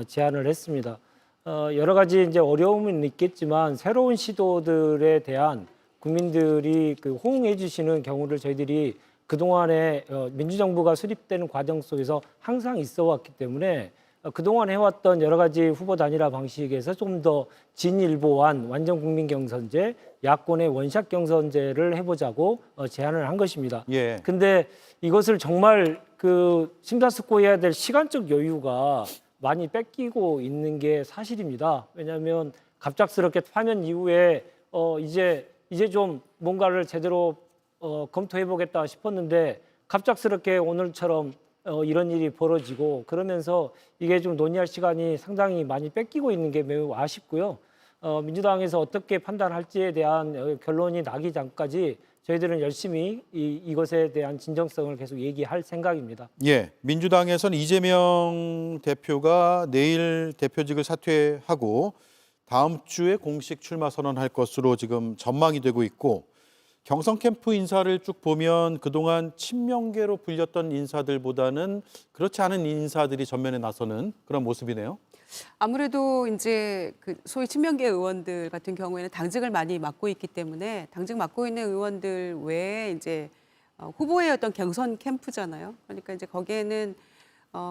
제안을 했습니다. 여러 가지 이제 어려움은 있겠지만 새로운 시도들에 대한 국민들이 호응해 주시는 경우를 저희들이 그동안에 민주정부가 수립되는 과정 속에서 항상 있어 왔기 때문에 그동안 해왔던 여러 가지 후보 단일화 방식에서 좀 더 진일보한 완전 국민 경선제, 야권의 원샷 경선제를 해보자고 제안을 한 것입니다. 예. 근데 이것을 정말 심사숙고해야 될 시간적 여유가 많이 뺏기고 있는 게 사실입니다. 왜냐하면 갑작스럽게 파면 이후에 이제 좀 뭔가를 제대로 검토해보겠다 싶었는데 갑작스럽게 오늘처럼 이런 일이 벌어지고 그러면서 이게 좀 논의할 시간이 상당히 많이 뺏기고 있는 게 매우 아쉽고요. 민주당에서 어떻게 판단할지에 대한 결론이 나기 전까지 저희들은 열심히 이것에 대한 진정성을 계속 얘기할 생각입니다. 예, 민주당에서는 이재명 대표가 내일 대표직을 사퇴하고 다음 주에 공식 출마 선언할 것으로 지금 전망이 되고 있고 경선 캠프 인사를 쭉 보면 그동안 친명계로 불렸던 인사들보다는 그렇지 않은 인사들이 전면에 나서는 그런 모습이네요. 아무래도 이제 그 소위 친명계 의원들 같은 경우에는 당직을 많이 맡고 있기 때문에 당직 맡고 있는 의원들 외에 이제 후보의 어떤 경선 캠프잖아요. 그러니까 이제 거기에는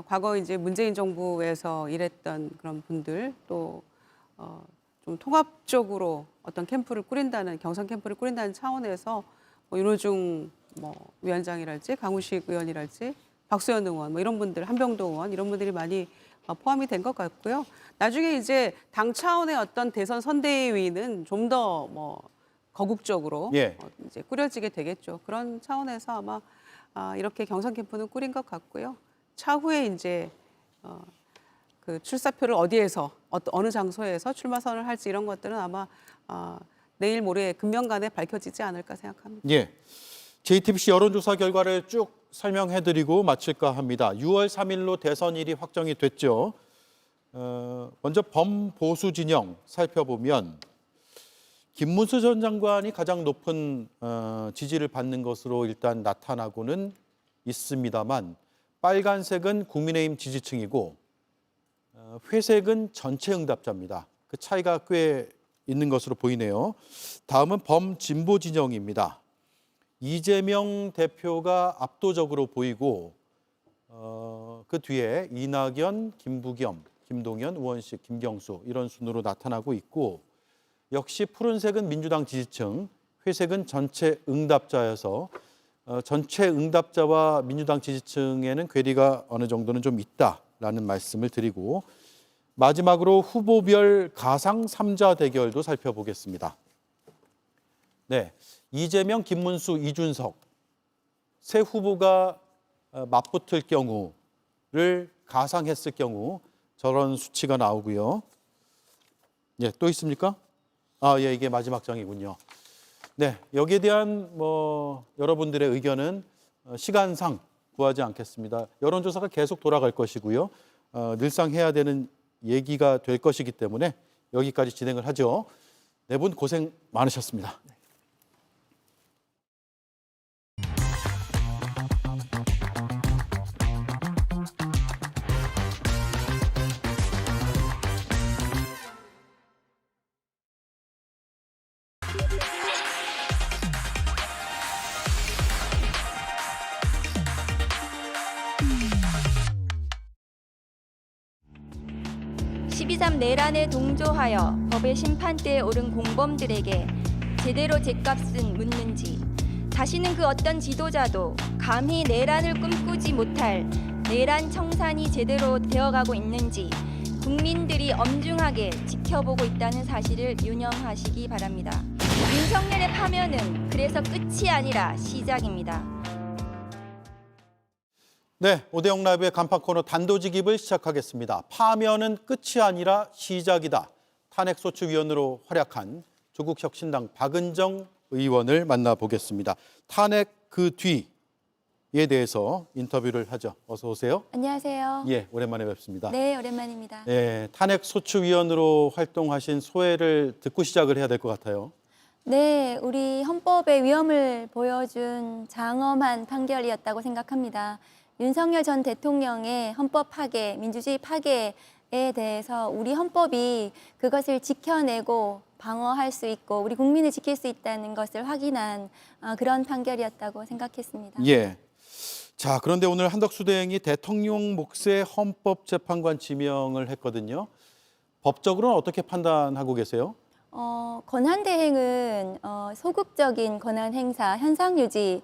과거 이제 문재인 정부에서 일했던 그런 분들 또 좀 통합적으로 어떤 캠프를 꾸린다는 경선 캠프를 꾸린다는 차원에서 뭐 윤호중 위원장이랄지 강훈식 의원이랄지 박수현 의원 뭐 이런 분들 한병도 의원 이런 분들이 많이 포함이 된 것 같고요. 나중에 이제 당 차원의 어떤 대선 선대위는 좀 더 거국적으로 이제 꾸려지게 되겠죠. 그런 차원에서 아마 이렇게 경선 캠프는 꾸린 것 같고요. 차후에 이제 그 출사표를 어디에서 어느 장소에서 출마 선언을 할지 이런 것들은 아마 내일 모레 금명간에 밝혀지지 않을까 생각합니다. 예. JTBC 여론조사 결과를 쭉 설명해드리고 마칠까 합니다. 6월 3일로 대선일이 확정이 됐죠. 먼저 범보수 진영 살펴보면 김문수 전 장관이 가장 높은 지지를 받는 것으로 일단 나타나고는 있습니다만 빨간색은 국민의힘 지지층이고 회색은 전체 응답자입니다. 그 차이가 꽤 있는 것으로 보이네요. 다음은 범진보 진영입니다. 이재명 대표가 압도적으로 보이고 그 뒤에 이낙연, 김부겸, 김동연, 우원식, 김경수 이런 순으로 나타나고 있고 역시 푸른색은 민주당 지지층, 회색은 전체 응답자여서 전체 응답자와 민주당 지지층에는 괴리가 어느 정도는 좀 있다라는 말씀을 드리고 마지막으로 후보별 가상 3자 대결도 살펴보겠습니다. 네, 이재명, 김문수, 이준석 세 후보가 맞붙을 경우를 가상했을 경우 저런 수치가 나오고요. 예, 또 있습니까? 예, 이게 마지막 장이군요. 네, 여기에 대한 여러분들의 의견은 시간상 구하지 않겠습니다. 여론조사가 계속 돌아갈 것이고요. 늘상 해야 되는 얘기가 될 것이기 때문에 여기까지 진행을 하죠. 네 분 고생 많으셨습니다. 내란에 동조하여 법의 심판대에 오른 공범들에게 제대로 죗값은 묻는지, 다시는 그 어떤 지도자도 감히 내란을 꿈꾸지 못할 내란 청산이 제대로 되어가고 있는지 국민들이 엄중하게 지켜보고 있다는 사실을 유념하시기 바랍니다. 윤석열의 파면은 그래서 끝이 아니라 시작입니다. 네, 오대영 라이브의 간판 코너 단도직입을 시작하겠습니다. 파면은 끝이 아니라 시작이다. 탄핵소추위원으로 활약한 조국혁신당 박은정 의원을 만나보겠습니다. 탄핵 그 뒤에 대해서 인터뷰를 하죠. 어서 오세요. 안녕하세요. 예, 오랜만에 뵙습니다. 네, 오랜만입니다. 예, 탄핵소추위원으로 활동하신 소회를 듣고 시작을 해야 될 것 같아요. 네, 우리 헌법의 위엄을 보여준 장엄한 판결이었다고 생각합니다. 윤석열 전 대통령의 헌법 파괴, 민주주의 파괴에 대해서 우리 헌법이 그것을 지켜내고 방어할 수 있고 우리 국민을 지킬 수 있다는 것을 확인한 그런 판결이었다고 생각했습니다. 예. 자, 그런데 오늘 한덕수 대행이 대통령 몫의 헌법재판관 지명을 했거든요. 법적으로는 어떻게 판단하고 계세요? 권한대행은 소극적인 권한 행사, 현상 유지에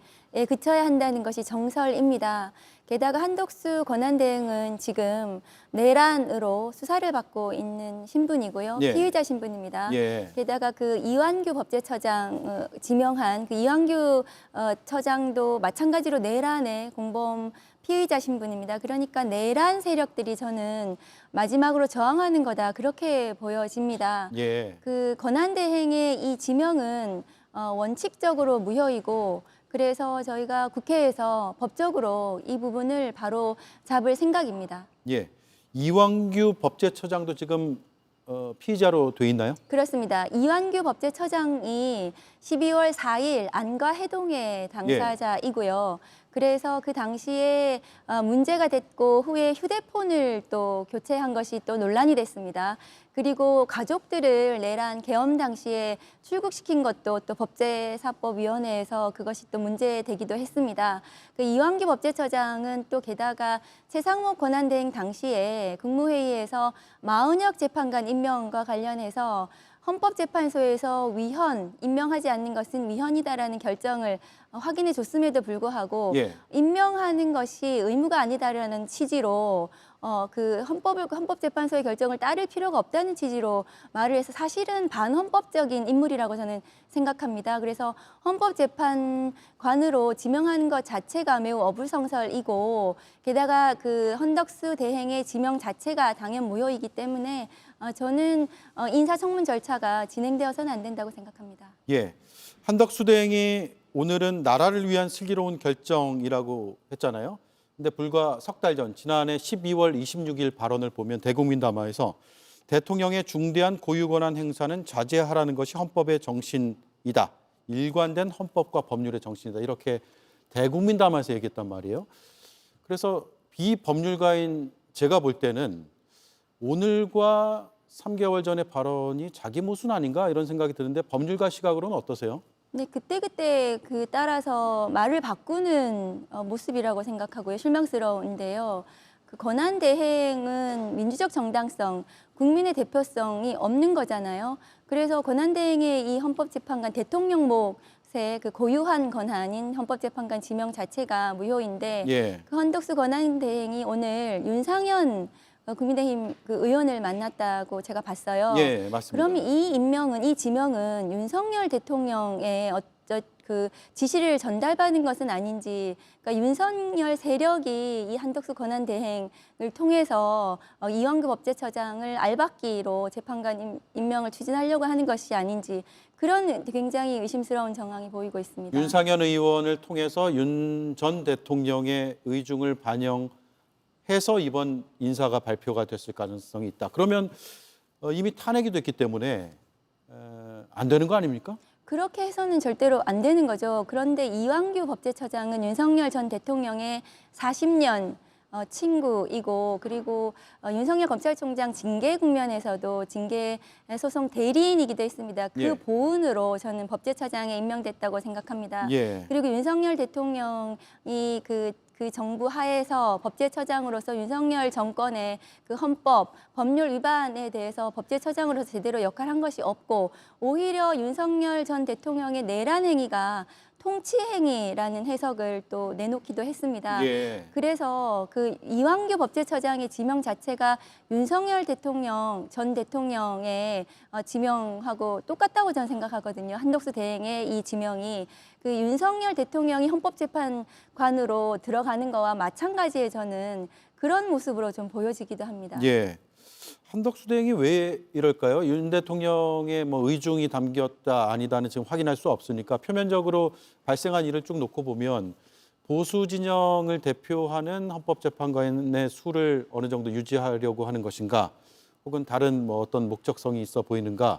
그쳐야 한다는 것이 정설입니다. 게다가 한덕수 권한대행은 지금 내란으로 수사를 받고 있는 신분이고요. 예. 피의자 신분입니다. 예. 게다가 그 이완규 법제처장 지명한 그 이완규 처장도 마찬가지로 내란의 공범 피의자 신분입니다. 그러니까 내란 세력들이 저는 마지막으로 저항하는 거다 그렇게 보여집니다. 예. 그 권한대행의 이 지명은 원칙적으로 무효이고 그래서 저희가 국회에서 법적으로 이 부분을 바로 잡을 생각입니다. 예. 이완규 법제처장도 지금 피의자로 돼 있나요? 그렇습니다. 이완규 법제처장이 12월 4일 안과 해동의 당사자이고요. 그래서 그 당시에 문제가 됐고 후에 휴대폰을 또 교체한 것이 또 논란이 됐습니다. 그리고 가족들을 내란 계엄 당시에 출국시킨 것도 또 법제사법위원회에서 그것이 또 문제되기도 했습니다. 그 이완규 법제처장은 또 게다가 최상목 권한대행 당시에 국무회의에서 마은혁 재판관 임명과 관련해서 헌법재판소에서 위헌, 임명하지 않는 것은 위헌이다라는 결정을 확인해 줬음에도 불구하고 예. 임명하는 것이 의무가 아니다라는 취지로 그 헌법재판소의 결정을 따를 필요가 없다는 취지로 말을 해서 사실은 반헌법적인 인물이라고 저는 생각합니다. 그래서 헌법재판관으로 지명하는 것 자체가 매우 어불성설이고 게다가 그 헌덕수 대행의 지명 자체가 당연 무효이기 때문에 저는 인사청문 절차가 진행되어서는 안 된다고 생각합니다. 예, 한덕수 대행이 오늘은 나라를 위한 슬기로운 결정이라고 했잖아요. 근데 불과 석 달 전 지난해 12월 26일 발언을 보면 대국민담화에서 대통령의 중대한 고유권한 행사는 자제하라는 것이 헌법의 정신이다. 일관된 헌법과 법률의 정신이다. 이렇게 대국민담화에서 얘기했단 말이에요. 그래서 비법률가인 제가 볼 때는 오늘과 3개월 전의 발언이 자기 모순 아닌가 이런 생각이 드는데 법률가 시각으로는 어떠세요? 네, 그때그때 따라서 말을 바꾸는 모습이라고 생각하고요. 실망스러운데요. 그 권한대행은 민주적 정당성, 국민의 대표성이 없는 거잖아요. 그래서 권한대행의 이 헌법재판관 대통령 몫의 그 고유한 권한인 헌법재판관 지명 자체가 무효인데 예. 그 헌덕수 권한대행이 오늘 윤상현 국민의힘 그 의원을 만났다고 제가 봤어요. 예, 맞습니다. 그럼 이 지명은 윤석열 대통령의 그 지시를 전달받은 것은 아닌지, 그러니까 윤석열 세력이 이 한덕수 권한대행을 통해서 이완규 법제처장을 알박기로 재판관 임명을 추진하려고 하는 것이 아닌지 그런 굉장히 의심스러운 정황이 보이고 있습니다. 윤상현 의원을 통해서 윤 전 대통령의 의중을 반영해서 이번 인사가 발표가 됐을 가능성이 있다. 그러면 이미 탄핵이 됐기 때문에 안 되는 거 아닙니까? 그렇게 해서는 절대로 안 되는 거죠. 그런데 이완규 법제처장은 윤석열 전 대통령의 40년 친구이고 그리고 윤석열 검찰총장 징계 국면에서도 징계 소송 대리인이기도 했습니다. 그 예. 보은으로 저는 법제처장에 임명됐다고 생각합니다. 예. 그리고 윤석열 대통령이 그 정부 하에서 법제처장으로서 윤석열 정권의 그 헌법, 법률 위반에 대해서 법제처장으로서 제대로 역할한 것이 없고 오히려 윤석열 전 대통령의 내란 행위가 통치 행위라는 해석을 또 내놓기도 했습니다. 예. 그래서 그 이완규 법제처장의 지명 자체가 윤석열 전 대통령의 지명하고 똑같다고 저는 생각하거든요. 한덕수 대행의 이 지명이 그 윤석열 대통령이 헌법재판관으로 들어가는 거와 마찬가지의 저는 그런 모습으로 좀 보여지기도 합니다. 예. 한덕수 대행이 왜 이럴까요? 윤 대통령의 뭐 의중이 담겼다 아니다는 지금 확인할 수 없으니까 표면적으로 발생한 일을 쭉 놓고 보면 보수 진영을 대표하는 헌법재판관의 수를 어느 정도 유지하려고 하는 것인가, 혹은 다른 뭐 어떤 목적성이 있어 보이는가,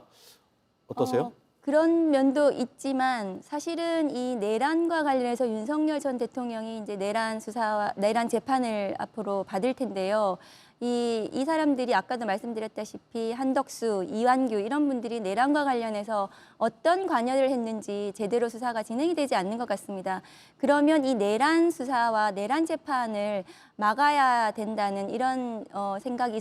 어떠세요? 그런 면도 있지만 사실은 이 내란과 관련해서 윤석열 전 대통령이 이제 내란 수사와 내란 재판을 앞으로 받을 텐데요. 이 사람들이 아까도 말씀드렸다시피 한덕수, 이완규 이런 분들이 내란과 관련해서 어떤 관여를 했는지 제대로 수사가 진행이 되지 않는 것 같습니다. 그러면 이 내란 수사와 내란 재판을 막아야 된다는 이런 생각이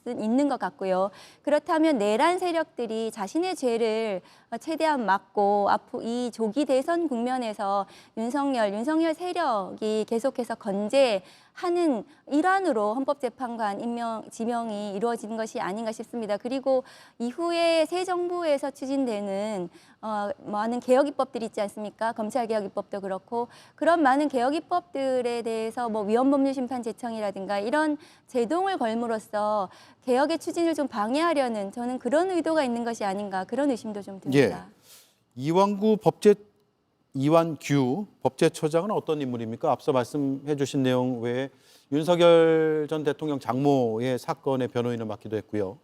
있는 것 같고요. 그렇다면 내란 세력들이 자신의 죄를 최대한 막고 앞으로 이 조기 대선 국면에서 윤석열 세력이 계속해서 건재하는 일환으로 헌법재판관 지명이 이루어진 것이 아닌가 싶습니다. 그리고 이후에 새 정부에서 추진되는 많은 개혁 입법들이 있지 않습니까? 검찰 개혁 입법도 그렇고 그런 많은 개혁 입법들에 대해서 뭐 위헌법률심판 제청이라든가 이런 제동을 걸므로써 개혁의 추진을 좀 방해하려는 저는 그런 의도가 있는 것이 아닌가 그런 의심도 좀 듭니다. 예. 이완규 법제처장은 어떤 인물입니까? 앞서 말씀해 주신 내용 외에 윤석열 전 대통령 장모의 사건의 변호인을 맡기도 했고요.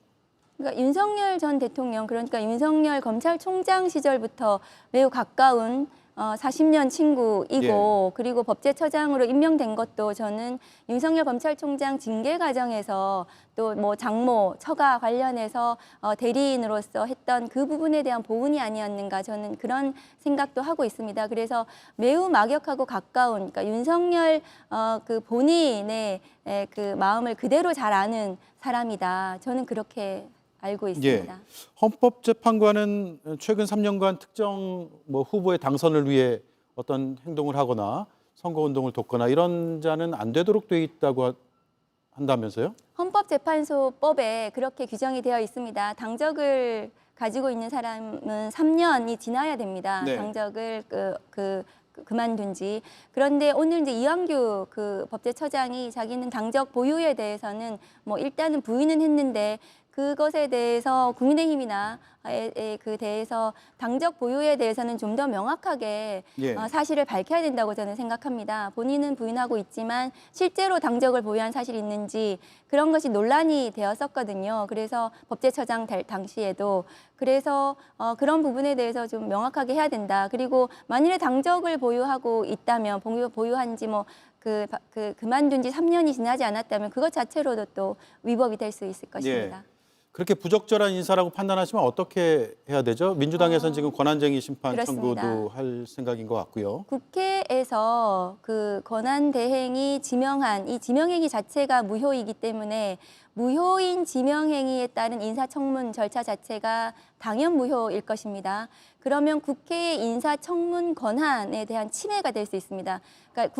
그러니까 윤석열 전 대통령, 그러니까 윤석열 검찰총장 시절부터 매우 가까운 40년 친구이고 그리고 법제처장으로 임명된 것도 저는 윤석열 검찰총장 징계 과정에서 또 뭐 장모, 처가 관련해서 대리인으로서 했던 그 부분에 대한 보훈이 아니었는가 저는 그런 생각도 하고 있습니다. 그래서 매우 막역하고 가까운 그러니까 윤석열 그 본인의 그 마음을 그대로 잘 아는 사람이다. 저는 그렇게 알고 있습니다. 헌법재판관은 최근 3년간 특정 뭐 후보의 당선을 위해 어떤 행동을 하거나 선거운동을 돕거나 이런 자는 안 되도록 돼 있다고 한다면서요? 헌법재판소법에 그렇게 규정이 되어 있습니다. 당적을 가지고 있는 사람은 3년이 지나야 됩니다. 네. 당적을 그만둔 지. 그런데 오늘 이제 이완규 그 법제처장이 자기는 당적 보유에 대해서는 뭐 일단은 부인은 했는데 그것에 대해서 국민의힘이나 그 대해서 당적 보유에 대해서는 좀 더 명확하게 사실을 밝혀야 된다고 저는 생각합니다. 본인은 부인하고 있지만 실제로 당적을 보유한 사실이 있는지 그런 것이 논란이 되었었거든요. 그래서 법제처장 당시에도 그래서 그런 부분에 대해서 좀 명확하게 해야 된다. 그리고 만일에 당적을 보유하고 있다면 보유한 지 뭐 그만둔 지 3년이 지나지 않았다면 그것 자체로도 또 위법이 될 수 있을 것입니다. 그렇게 부적절한 인사라고 판단하시면 어떻게 해야 되죠? 민주당에서는 지금 권한쟁의 심판 그렇습니다. 청구도 할 생각인 것 같고요. 국회에서 그 권한대행이 지명한 이 지명행위 자체가 무효이기 때문에 무효인 지명행위에 따른 인사청문 절차 자체가 당연 무효일 것입니다. 그러면 국회의 인사청문 권한에 대한 침해가 될 수 있습니다. 그러니까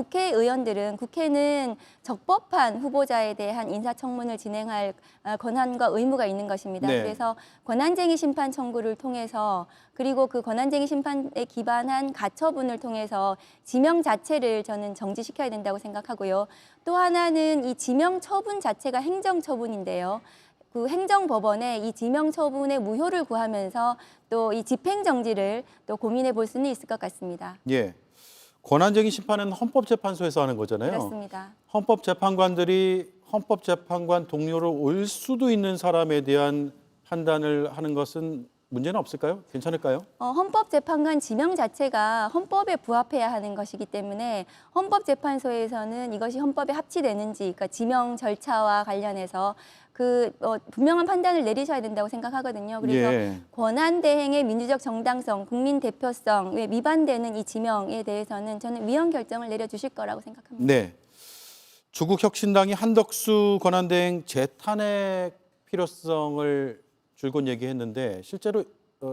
국회는 적법한 후보자에 대한 인사청문을 진행할 권한과 의무가 있는 것입니다. 네. 그래서 권한쟁의 심판 청구를 통해서 그리고 그 권한쟁의 심판에 기반한 가처분을 통해서 지명 자체를 저는 정지시켜야 된다고 생각하고요. 또 하나는 이 지명 처분 자체가 행정처분인데요. 그 행정법원에 이 지명 처분의 무효를 구하면서 또 이 집행정지를 또 고민해 볼 수는 있을 것 같습니다. 예. 권한쟁의 심판은 헌법재판소에서 하는 거잖아요. 그렇습니다. 헌법재판관들이 헌법재판관 동료로 올 수도 있는 사람에 대한 판단을 하는 것은 문제는 없을까요? 괜찮을까요? 헌법재판관 지명 자체가 헌법에 부합해야 하는 것이기 때문에 헌법재판소에서는 이것이 헌법에 합치되는지, 그러니까 지명 절차와 관련해서 분명한 판단을 내리셔야 된다고 생각하거든요. 그래서 권한대행의 민주적 정당성, 국민 대표성에 위반되는 이 지명에 대해서는 저는 위헌 결정을 내려주실 거라고 생각합니다. 네. 조국 혁신당이 한덕수 권한대행 재탄핵 필요성을 줄곧 얘기했는데 실제로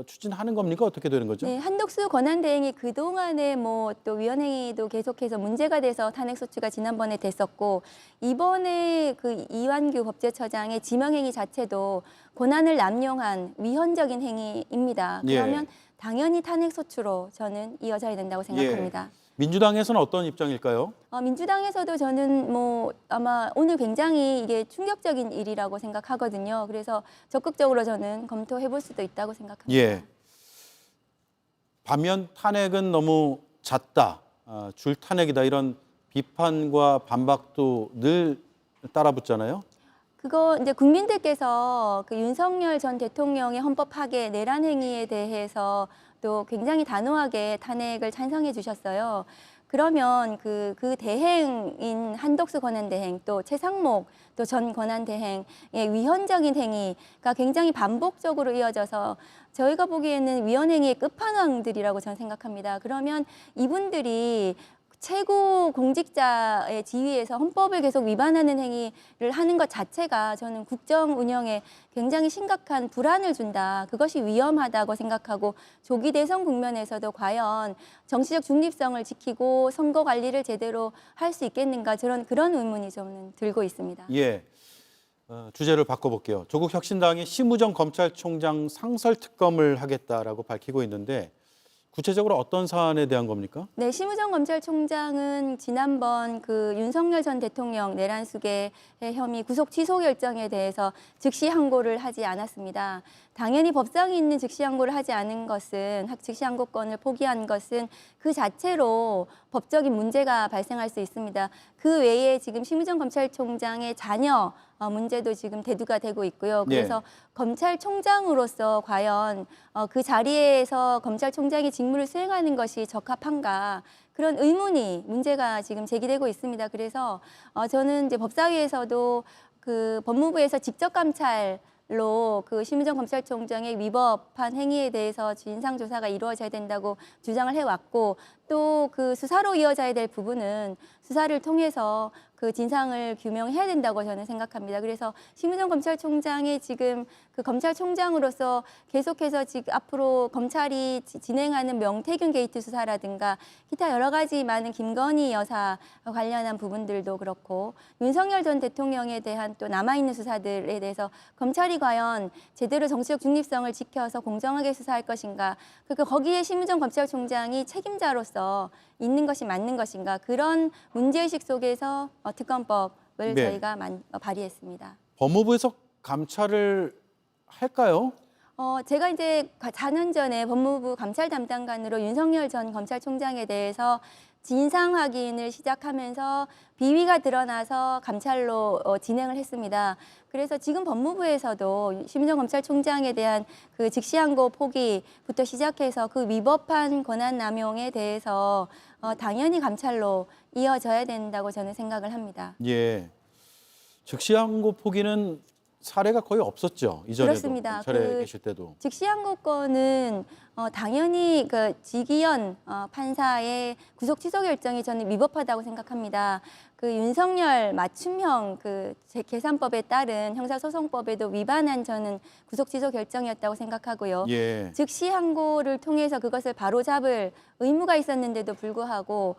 추진하는 겁니까? 어떻게 되는 거죠? 네, 한덕수 권한대행이 그동안에 뭐 또 위헌행위도 계속해서 문제가 돼서 탄핵소추가 지난번에 됐었고 이번에 그 이완규 법제처장의 지명행위 자체도 권한을 남용한 위헌적인 행위입니다. 그러면 당연히 탄핵소추로 저는 이어져야 된다고 생각합니다. 민주당에서는 어떤 입장일까요? 민주당에서도 저는 뭐 아마 오늘 굉장히 이게 충격적인 일이라고 생각하거든요. 그래서 적극적으로 저는 검토해 볼 수도 있다고 생각합니다. 예. 반면 탄핵은 너무 잦다, 줄 탄핵이다 이런 비판과 반박도 늘 따라붙잖아요. 그거 이제 국민들께서 그 윤석열 전 대통령의 헌법 파괴 내란 행위에 대해서 또 굉장히 단호하게 탄핵을 찬성해 주셨어요. 그러면 그 대행인 한덕수 권한대행 또 최상목 또 전 권한대행의 위헌적인 행위가 굉장히 반복적으로 이어져서 저희가 보기에는 위헌행위의 끝판왕들이라고 저는 생각합니다. 그러면 이분들이 최고 공직자의 지위에서 헌법을 계속 위반하는 행위를 하는 것 자체가 저는 국정 운영에 굉장히 심각한 불안을 준다. 그것이 위험하다고 생각하고 조기 대선 국면에서도 과연 정치적 중립성을 지키고 선거 관리를 제대로 할 수 있겠는가 그런 의문이 저는 들고 있습니다. 예. 주제를 바꿔볼게요. 조국 혁신당이 심우정 검찰총장 상설 특검을 하겠다라고 밝히고 있는데 구체적으로 어떤 사안에 대한 겁니까? 네, 심우정 검찰총장은 지난번 그 윤석열 전 대통령 내란 수괴 혐의 구속 취소 결정에 대해서 즉시 항고를 하지 않았습니다. 당연히 법상이 있는 즉시 항고를 하지 않은 것은 즉시 항고권을 포기한 것은 그 자체로 법적인 문제가 발생할 수 있습니다. 그 외에 지금 심우정 검찰총장의 자녀 문제도 지금 대두가 되고 있고요. 그래서 검찰총장으로서 과연 그 자리에서 검찰총장의 직무를 수행하는 것이 적합한가 그런 문제가 지금 제기되고 있습니다. 그래서 저는 이제 법사위에서도 그 법무부에서 직접 감찰로 그 심우정 검찰총장의 위법한 행위에 대해서 진상 조사가 이루어져야 된다고 주장을 해왔고 또 그 수사로 이어져야 될 부분은 수사를 통해서 그 진상을 규명해야 된다고 저는 생각합니다. 그래서 심우정 검찰총장이 지금 그 검찰총장으로서 계속해서 지금 앞으로 검찰이 진행하는 명태균 게이트 수사라든가 기타 여러 가지 많은 김건희 여사 관련한 부분들도 그렇고 윤석열 전 대통령에 대한 또 남아있는 수사들에 대해서 검찰이 과연 제대로 정치적 중립성을 지켜서 공정하게 수사할 것인가 그리고 거기에 심우정 검찰총장이 책임자로서 있는 것이 맞는 것인가 그런 문제의식 속에서 특검법을 저희가 발의했습니다. 법무부에서 감찰을 할까요? 제가 이제 4년 전에 법무부 감찰 담당관으로 윤석열 전 검찰총장에 대해서 진상 확인을 시작하면서 비위가 드러나서 감찰로 진행을 했습니다. 그래서 지금 법무부에서도 심우정 검찰총장에 대한 그 직시항고 포기부터 시작해서 그 위법한 권한 남용에 대해서 당연히 감찰로 이어져야 된다고 저는 생각을 합니다. 예. 즉시항고 포기는 사례가 거의 없었죠. 이전에도 그렇습니다. 검찰에 계실 때도. 즉시항고권은 당연히 그 지기현 판사의 구속 취소 결정이 저는 위법하다고 생각합니다. 그 윤석열 맞춤형 그 계산법에 따른 형사소송법에도 위반한 저는 구속 취소 결정이었다고 생각하고요. 예. 즉시항고를 통해서 그것을 바로잡을 의무가 있었는데도 불구하고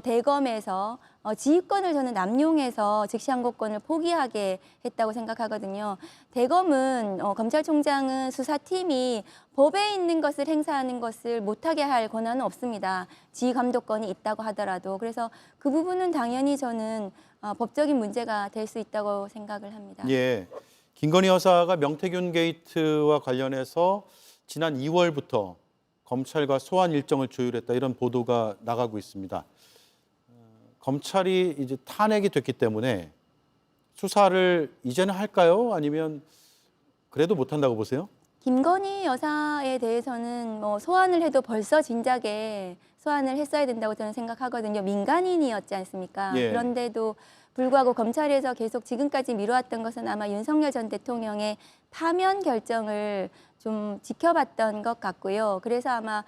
대검에서 지휘권을 저는 남용해서 즉시항고권을 포기하게 했다고 생각하거든요. 대검은 검찰총장은 수사팀이 법에 있는 것을 행사하는 것을 못하게 할 권한은 없습니다. 지휘감독권이 있다고 하더라도. 그래서 그 부분은 당연히 저는 법적인 문제가 될 수 있다고 생각을 합니다. 예. 김건희 여사가 명태균 게이트와 관련해서 지난 2월부터 검찰과 소환 일정을 조율했다 이런 보도가 나가고 있습니다. 검찰이 이제 탄핵이 됐기 때문에 수사를 이제는 할까요? 아니면 그래도 못한다고 보세요? 김건희 여사에 대해서는 뭐 소환을 해도 벌써 진작에 소환을 했어야 된다고 저는 생각하거든요. 민간인이었지 않습니까? 예. 그런데도 불구하고 검찰에서 계속 지금까지 미뤄왔던 것은 아마 윤석열 전 대통령의 파면 결정을 좀 지켜봤던 것 같고요. 그래서 아마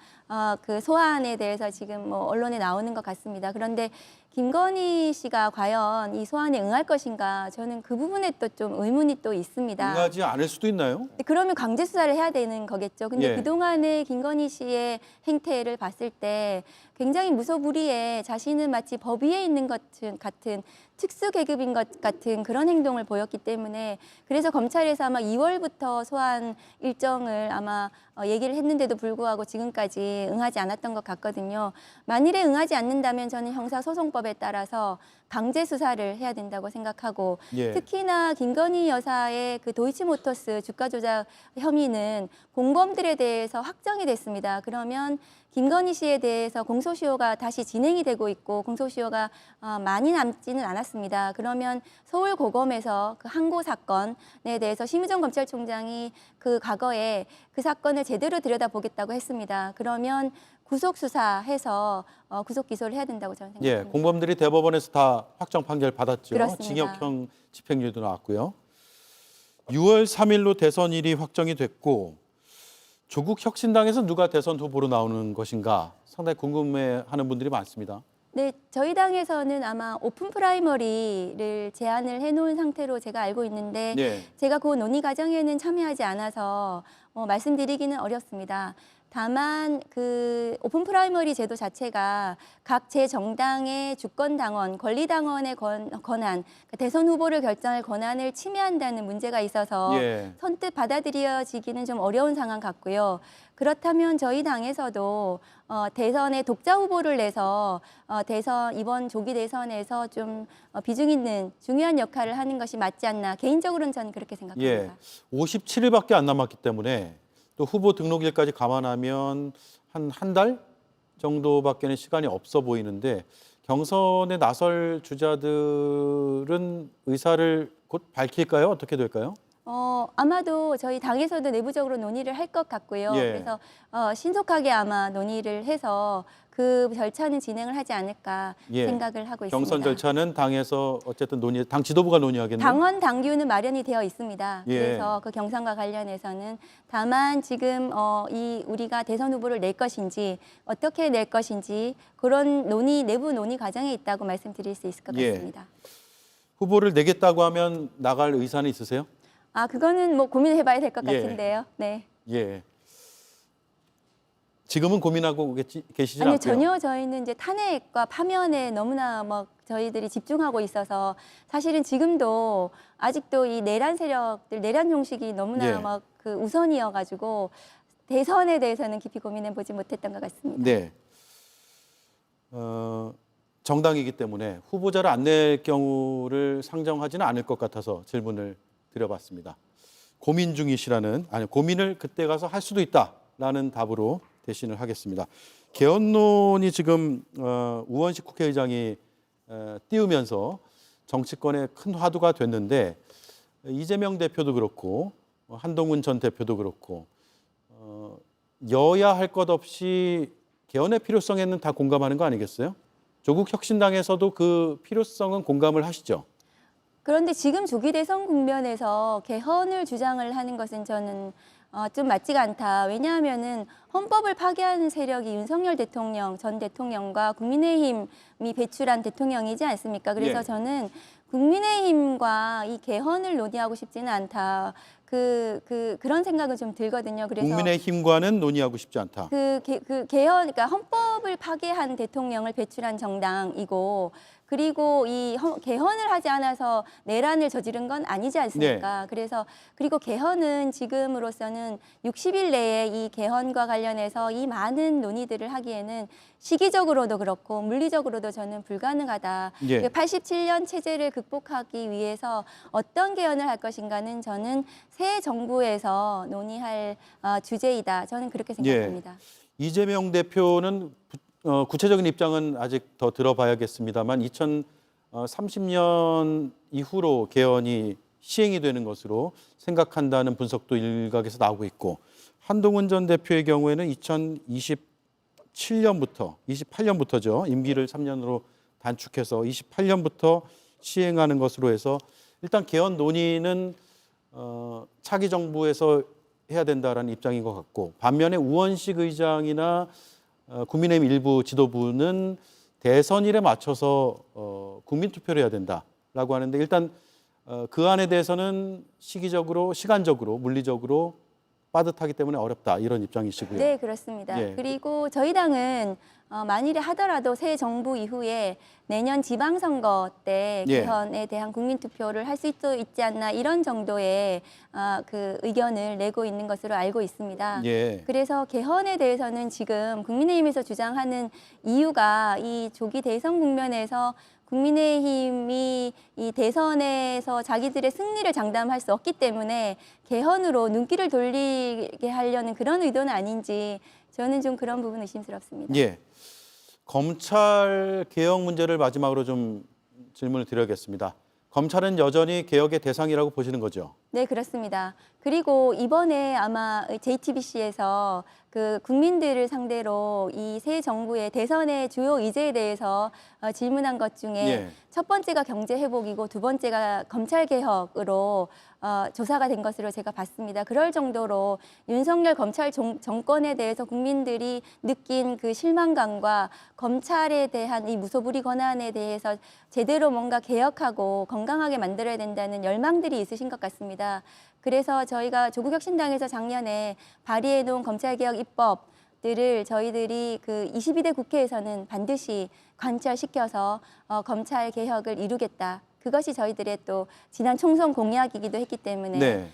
그 소환에 대해서 지금 뭐 언론에 나오는 것 같습니다. 그런데 김건희 씨가 과연 이 소환에 응할 것인가 저는 그 부분에 또 좀 의문이 또 있습니다. 응하지 않을 수도 있나요? 그러면 강제 수사를 해야 되는 거겠죠. 근데 예. 그동안의 김건희 씨의 행태를 봤을 때 굉장히 무소불위에 자신은 마치 법 위에 있는 것 같은 특수 계급인 것 같은 그런 행동을 보였기 때문에 그래서 검찰에서 아마 2월부터 소환 일정을 아마 얘기를 했는데도 불구하고 지금까지 응하지 않았던 것 같거든요. 만일에 응하지 않는다면 저는 형사소송법에 따라서 강제 수사를 해야 된다고 생각하고 예. 특히나 김건희 여사의 그 도이치모터스 주가 조작 혐의는 공범들에 대해서 확정이 됐습니다. 그러면 김건희 씨에 대해서 공소시효가 다시 진행이 되고 있고 공소시효가 많이 남지는 않았습니다. 그러면 서울고검에서 그 항고 사건에 대해서 심우정 검찰총장이 그 과거에 그 사건을 제대로 들여다보겠다고 했습니다. 그러면 구속 수사해서 구속 기소를 해야 된다고 저는 생각합니다. 예, 공범들이 대법원에서 다 확정 판결 받았죠. 그렇습니다. 징역형 집행유예도 나왔고요. 6월 3일로 대선일이 확정이 됐고 조국 혁신당에서 누가 대선 후보로 나오는 것인가 상당히 궁금해하는 분들이 많습니다. 네, 저희 당에서는 아마 오픈 프라이머리를 제안을 해놓은 상태로 제가 알고 있는데 네. 제가 그 논의 과정에는 참여하지 않아서 말씀드리기는 어렵습니다. 다만 그 오픈 프라이머리 제도 자체가 각 제정당의 주권당원, 권리당원의 권한, 그러니까 대선 후보를 결정할 권한을 침해한다는 문제가 있어서 예. 선뜻 받아들여지기는 좀 어려운 상황 같고요. 그렇다면 저희 당에서도 대선에 독자 후보를 내서 이번 조기 대선에서 좀 비중 있는 중요한 역할을 하는 것이 맞지 않나 개인적으로는 저는 그렇게 생각합니다. 예, 57일밖에 안 남았기 때문에 또 후보 등록일까지 감안하면 한 달 정도밖에는 시간이 없어 보이는데 경선에 나설 주자들은 의사를 곧 밝힐까요? 어떻게 될까요? 아마도 저희 당에서도 내부적으로 논의를 할 것 같고요. 예. 그래서 신속하게 아마 논의를 해서 그 절차는 진행을 하지 않을까 예. 생각을 하고 있습니다. 경선 절차는 당에서 어쨌든 당 지도부가 논의하겠네요. 당원 당규는 마련이 되어 있습니다. 예. 그래서 그 경선과 관련해서는 다만 지금 우리가 대선 후보를 낼 것인지 어떻게 낼 것인지 그런 내부 논의 과정에 있다고 말씀드릴 수 있을 것 예. 같습니다. 후보를 내겠다고 하면 나갈 의사는 있으세요? 그거는 뭐 고민해봐야 될 것 예. 같은데요. 네. 예. 지금은 고민하고 계시진 아니요, 않고요. 전혀 저희는 이제 탄핵과 파면에 너무나 저희들이 집중하고 있어서 사실은 지금도 아직도 이 내란 세력들, 내란 형식이 너무나 예. 그 우선이어가지고 대선에 대해서는 깊이 고민해 보지 못했던 것 같습니다. 네. 정당이기 때문에 후보자를 안 낼 경우를 상정하지는 않을 것 같아서 질문을 드려봤습니다. 고민 중이시라는, 고민을 그때 가서 할 수도 있다라는 답으로 대신을 하겠습니다. 개헌론이 지금 우원식 국회의장이 띄우면서 정치권에 큰 화두가 됐는데 이재명 대표도 그렇고 한동훈 전 대표도 그렇고 여야 할 것 없이 개헌의 필요성에는 다 공감하는 거 아니겠어요? 조국 혁신당에서도 그 필요성은 공감을 하시죠? 그런데 지금 조기 대선 국면에서 개헌을 주장을 하는 것은 저는 좀 맞지가 않다. 왜냐하면은 헌법을 파괴하는 세력이 윤석열 대통령, 전 대통령과 국민의힘이 배출한 대통령이지 않습니까? 그래서 예. 저는 국민의힘과 이 개헌을 논의하고 싶지는 않다. 그런 생각은 좀 들거든요. 그래서 국민의힘과는 논의하고 싶지 않다. 개헌, 그러니까 헌법을 파괴한 대통령을 배출한 정당이고, 그리고 이 개헌을 하지 않아서 내란을 저지른 건 아니지 않습니까? 그리고 개헌은 지금으로서는 60일 내에 이 개헌과 관련해서 이 많은 논의들을 하기에는 시기적으로도 그렇고 물리적으로도 저는 불가능하다. 예. 87년 체제를 극복하기 위해서 어떤 개헌을 할 것인가는 저는 새 정부에서 논의할 주제이다. 저는 그렇게 생각합니다. 이재명 대표는 구체적인 입장은 아직 더 들어봐야겠습니다만 2030년 이후로 개헌이 시행이 되는 것으로 생각한다는 분석도 일각에서 나오고 있고 한동훈 전 대표의 경우에는 28년부터죠. 임기를 3년으로 단축해서 28년부터 시행하는 것으로 해서 일단 개헌 논의는 차기 정부에서 해야 된다라는 입장인 것 같고 반면에 우원식 의장이나 국민의힘 일부 지도부는 대선일에 맞춰서 국민투표를 해야 된다라고 하는데 일단 그 안에 대해서는 시기적으로, 시간적으로, 물리적으로 빠듯하기 때문에 어렵다 이런 입장이시고요. 네, 그렇습니다. 예. 그리고 저희 당은 만일에 하더라도 새 정부 이후에 내년 지방선거 때 예. 개헌에 대한 국민투표를 할 수 있지 않나 이런 정도의 그 의견을 내고 있는 것으로 알고 있습니다. 예. 그래서 개헌에 대해서는 지금 국민의힘에서 주장하는 이유가 이 조기 대선 국면에서 국민의힘이 이 대선에서 자기들의 승리를 장담할 수 없기 때문에 개헌으로 눈길을 돌리게 하려는 그런 의도는 아닌지 저는 좀 그런 부분 의심스럽습니다. 예. 검찰 개혁 문제를 마지막으로 좀 질문을 드려야겠습니다. 검찰은 여전히 개혁의 대상이라고 보시는 거죠? 네, 그렇습니다. 그리고 이번에 아마 JTBC에서 그 국민들을 상대로 이 새 정부의 대선의 주요 의제에 대해서 질문한 것 중에 예. 첫 번째가 경제 회복이고 두 번째가 검찰 개혁으로 조사가 된 것으로 제가 봤습니다. 그럴 정도로 윤석열 검찰 정권에 대해서 국민들이 느낀 그 실망감과 검찰에 대한 이 무소불위 권한에 대해서 제대로 뭔가 개혁하고 건강하게 만들어야 된다는 열망들이 있으신 것 같습니다. 그래서 저희가 조국혁신당에서 작년에 발의해 놓은 검찰개혁 입법들을 저희들이 그 22대 국회에서는 반드시 관철시켜서 검찰 개혁을 이루겠다. 그것이 저희들의 또 지난 총선 공약이기도 했기 때문에 네.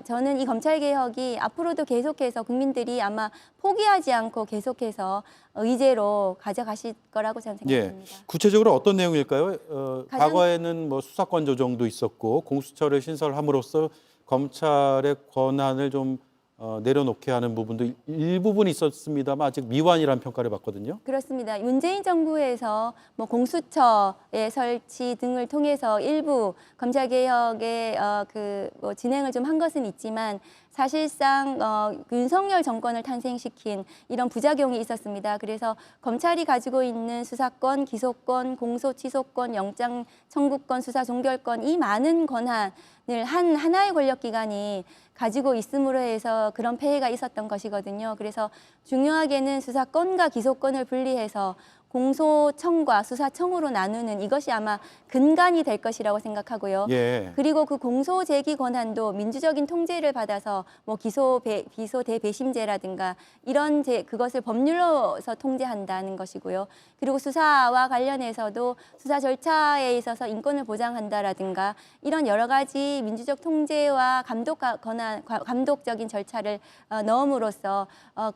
저는 이 검찰 개혁이 앞으로도 계속해서 국민들이 아마 포기하지 않고 계속해서 의제로 가져가실 거라고 저는 생각합니다. 예. 구체적으로 어떤 내용일까요? 과거에는 뭐 수사권 조정도 있었고 공수처를 신설함으로써 검찰의 권한을 좀 내려놓게 하는 부분도 일부분 있었습니다만 아직 미완이라는 평가를 받거든요. 그렇습니다. 문재인 정부에서 뭐 공수처의 설치 등을 통해서 일부 검찰개혁의 뭐 진행을 좀 한 것은 있지만 사실상 윤석열 정권을 탄생시킨 이런 부작용이 있었습니다. 그래서 검찰이 가지고 있는 수사권, 기소권, 공소 취소권, 영장 청구권, 수사 종결권 이 많은 권한을 하나의 권력기관이 가지고 있음으로 해서 그런 폐해가 있었던 것이거든요. 그래서 중요하게는 수사권과 기소권을 분리해서 공소청과 수사청으로 나누는 이것이 아마 근간이 될 것이라고 생각하고요. 예. 그리고 그 공소 제기 권한도 민주적인 통제를 받아서 뭐 기소 대배심제라든가 이런 그것을 법률로서 통제한다는 것이고요. 그리고 수사와 관련해서도 수사 절차에 있어서 인권을 보장한다라든가 이런 여러 가지 민주적 통제와 감독적인 절차를 넣음으로써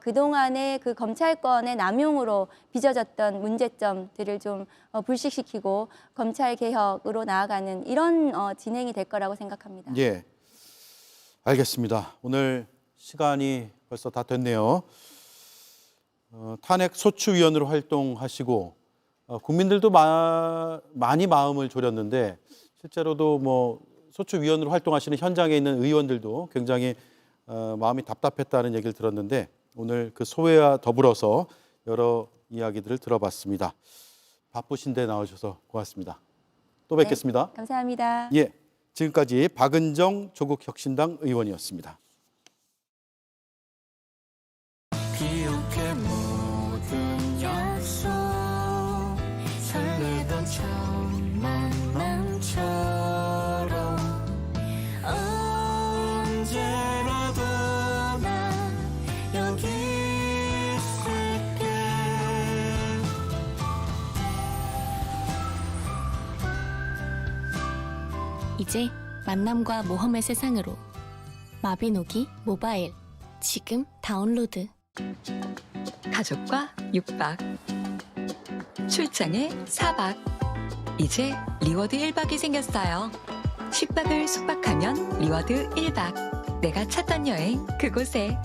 그동안의 그 검찰권의 남용으로 빚어졌던 문제점들을 좀 불식시키고 검찰 개혁으로 나아가는 이런 진행이 될 거라고 생각합니다. 예, 알겠습니다. 오늘 시간이 벌써 다 됐네요. 탄핵 소추위원으로 활동하시고 국민들도 많이 마음을 졸였는데 실제로도 뭐 소추위원으로 활동하시는 현장에 있는 의원들도 굉장히 마음이 답답했다는 얘기를 들었는데 오늘 그 소회와 더불어서 여러 이야기들을 들어봤습니다. 바쁘신데 나오셔서 고맙습니다. 또 뵙겠습니다. 네, 감사합니다. 예, 지금까지 박은정 조국혁신당 의원이었습니다. 기억해 모든 약속 설레던 처음 만남처럼 언제라도 나 여기 있을게. 이제 만남과 모험의 세상으로 마비노기 모바일 지금 다운로드. 가족과 6박, 출장에 4박, 이제 리워드 1박이 생겼어요. 10박을 숙박하면 리워드 1박, 내가 찾던 여행 그곳에.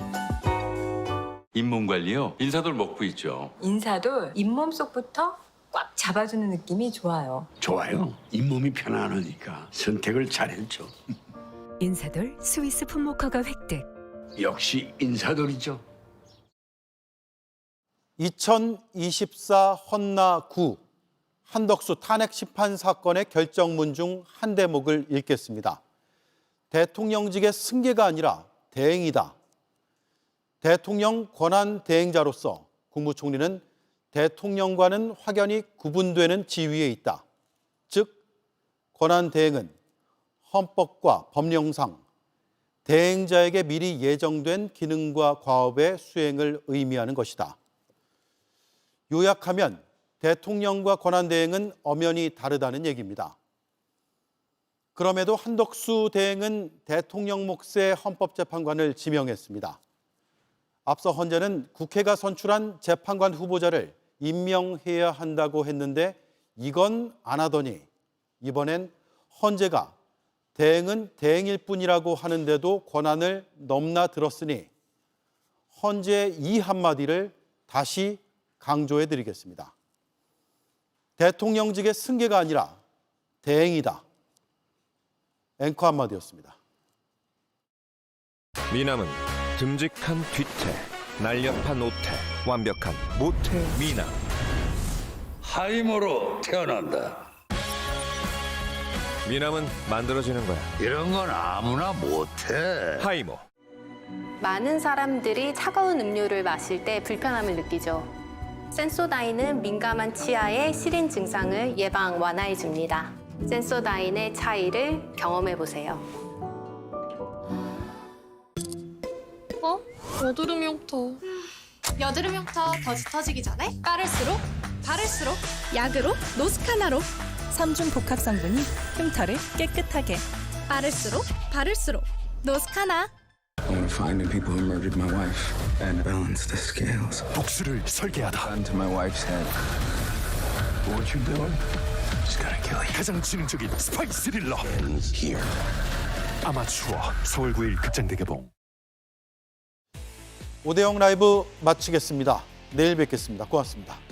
잇몸관리요? 인사돌 먹고 있죠. 인사도 잇몸 속부터 꽉 잡아주는 느낌이 좋아요. 좋아요. 잇몸이 편안하니까 선택을 잘했죠. 인사돌 스위스 품목허가 획득. 역시 인사돌이죠. 2024 헌나 9 한덕수 탄핵 심판 사건의 결정문 중 한 대목을 읽겠습니다. 대통령직의 승계가 아니라 대행이다. 대통령 권한 대행자로서 국무총리는 대통령과는 확연히 구분되는 지위에 있다. 즉, 권한 대행은 헌법과 법령상 대행자에게 미리 예정된 기능과 과업의 수행을 의미하는 것이다. 요약하면 대통령과 권한 대행은 엄연히 다르다는 얘기입니다. 그럼에도 한덕수 대행은 대통령 몫의 헌법재판관을 지명했습니다. 앞서 헌재는 국회가 선출한 재판관 후보자를 임명해야 한다고 했는데 이건 안 하더니 이번엔 헌재가 대행은 대행일 뿐이라고 하는데도 권한을 넘나들었으니 헌재의 이 한마디를 다시 강조해 드리겠습니다. 대통령직의 승계가 아니라 대행이다. 앵커 한마디였습니다. 미남은 듬직한 뒤태, 날렵한 오태, 완벽한 모태 미남. 하이모로 태어난다. 미남은 만들어지는 거야. 이런 건 아무나 못해. 하이모. 많은 사람들이 차가운 음료를 마실 때 불편함을 느끼죠. 센소다인은 민감한 치아의 시린 증상을 예방 완화해 줍니다. 센소다인의 차이를 경험해 보세요. 여드름 흉터. 여드름 흉터 더 짙어지기 전에 빠를수록 약으로 노스카나로 3중 복합 성분이 흉터를 깨끗하게. 빠를수록 노스카나. I want to find the people who murdered my wife and balance the scales. 복수를 설계하다. Gun to my wife's head. What you doing? Just gonna kill you. 가장 지능적인 스파이 스릴러. Ends here. 아마추어 서울 9일 극장대개봉. 오대영 라이브 마치겠습니다. 내일 뵙겠습니다. 고맙습니다.